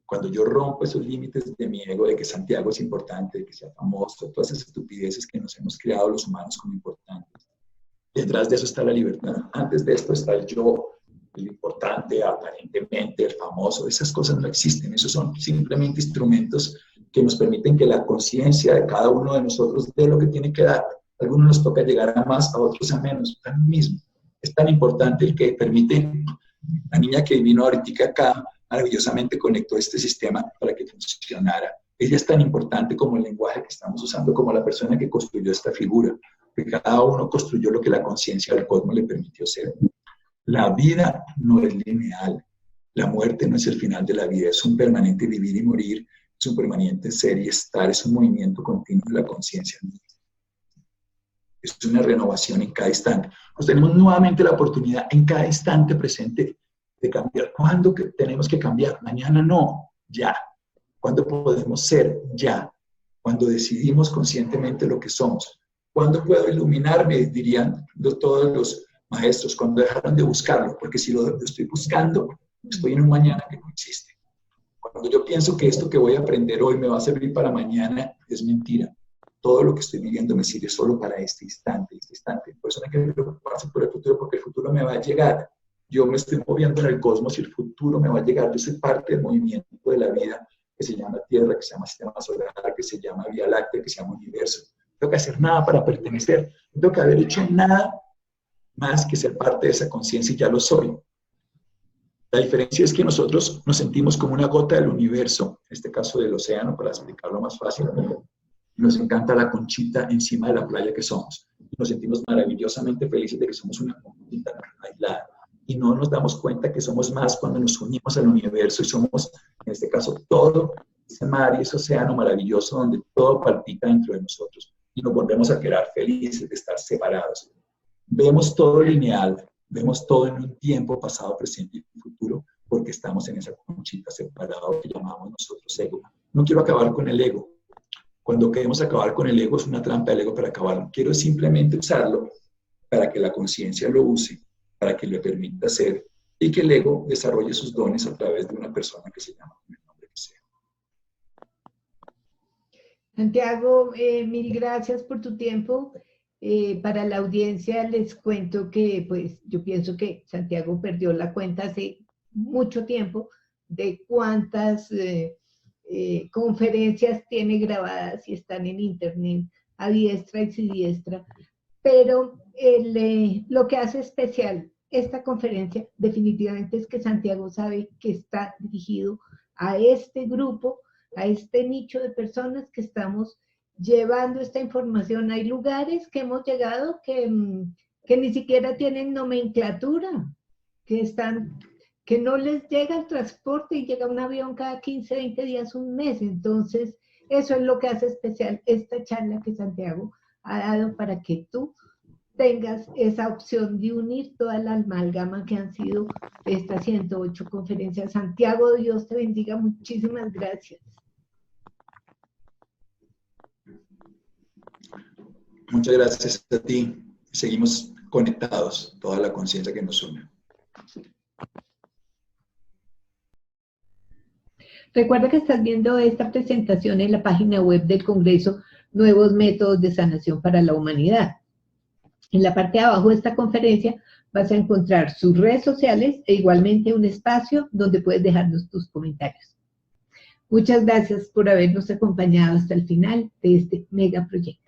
Speaker 2: Cuando yo rompo esos límites de mi ego, de que Santiago es importante, de que sea famoso, todas esas estupideces que nos hemos creado los humanos como importantes, detrás de eso está la libertad. Antes de esto está el yo, el importante, aparentemente, el famoso. Esas cosas no existen. Esos son simplemente instrumentos que nos permiten que la conciencia de cada uno de nosotros dé lo que tiene que dar. A algunos nos toca llegar a más, a otros a menos. A mí mismo. Es tan importante el que permite, la niña que vino ahorita acá, maravillosamente conectó este sistema para que funcionara. Ella es tan importante como el lenguaje que estamos usando, como la persona que construyó esta figura, que cada uno construyó lo que la conciencia del cosmos le permitió ser. La vida no es lineal, la muerte no es el final de la vida, es un permanente vivir y morir, es un permanente ser y estar, es un movimiento continuo de la conciencia. Es una renovación en cada instante. Nos tenemos nuevamente la oportunidad en cada instante presente de cambiar. ¿Cuándo que tenemos que cambiar? Mañana no, ya. ¿Cuándo podemos ser? Ya. Cuando decidimos conscientemente lo que somos. ¿Cuándo puedo iluminarme? Dirían todos los maestros, cuando dejaron de buscarlo. Porque si lo estoy buscando, estoy en un mañana que no existe. Cuando yo pienso que esto que voy a aprender hoy me va a servir para mañana, es mentira. Todo lo que estoy viviendo me sirve solo para este instante, este instante. Por eso no hay que preocuparse por el futuro, porque el futuro me va a llegar. Yo me estoy moviendo en el cosmos y el futuro me va a llegar. Yo soy parte del movimiento de la vida que se llama Tierra, que se llama Sistema Solar, que se llama Vía Láctea, que se llama Universo. No tengo que hacer nada para pertenecer. No tengo que haber hecho nada más que ser parte de esa conciencia y ya lo soy. La diferencia es que nosotros nos sentimos como una gota del universo, en este caso del océano, para explicarlo más fácil. Nos encanta la conchita encima de la playa que somos. Nos sentimos maravillosamente felices de que somos una conchita aislada. Y no nos damos cuenta que somos más cuando nos unimos al universo y somos, en este caso, todo ese mar y ese océano maravilloso donde todo palpita dentro de nosotros. Y nos volvemos a quedar felices de estar separados. Vemos todo lineal, vemos todo en un tiempo pasado, presente y futuro, porque estamos en esa conchita separada que llamamos nosotros ego. No quiero acabar con el ego. Cuando queremos acabar con el ego es una trampa del ego para acabar. Quiero simplemente usarlo para que la conciencia lo use, para que le permita ser y que el ego desarrolle sus dones a través de una persona que se llama con el nombre que sea.
Speaker 1: Santiago, mil gracias por tu tiempo. Para la audiencia les cuento que pues yo pienso que Santiago perdió la cuenta hace mucho tiempo de cuántas conferencias tiene grabadas y están en internet a diestra y siniestra, pero lo que hace especial esta conferencia definitivamente es que Santiago sabe que está dirigido a este grupo, a este nicho de personas que estamos llevando esta información. Hay lugares que hemos llegado que ni siquiera tienen nomenclatura, que no les llega el transporte y llega un avión cada 15, 20 días, un mes. Entonces, eso es lo que hace especial esta charla que Santiago ha dado para que tú tengas esa opción de unir toda la amalgama que han sido estas 108 conferencias. Santiago, Dios te bendiga, muchísimas gracias.
Speaker 2: Muchas gracias a ti. Seguimos conectados, toda la conciencia que nos une.
Speaker 1: Recuerda que estás viendo esta presentación en la página web del Congreso Nuevos Métodos de Sanación para la Humanidad. En la parte de abajo de esta conferencia vas a encontrar sus redes sociales e igualmente un espacio donde puedes dejarnos tus comentarios. Muchas gracias por habernos acompañado hasta el final de este mega proyecto.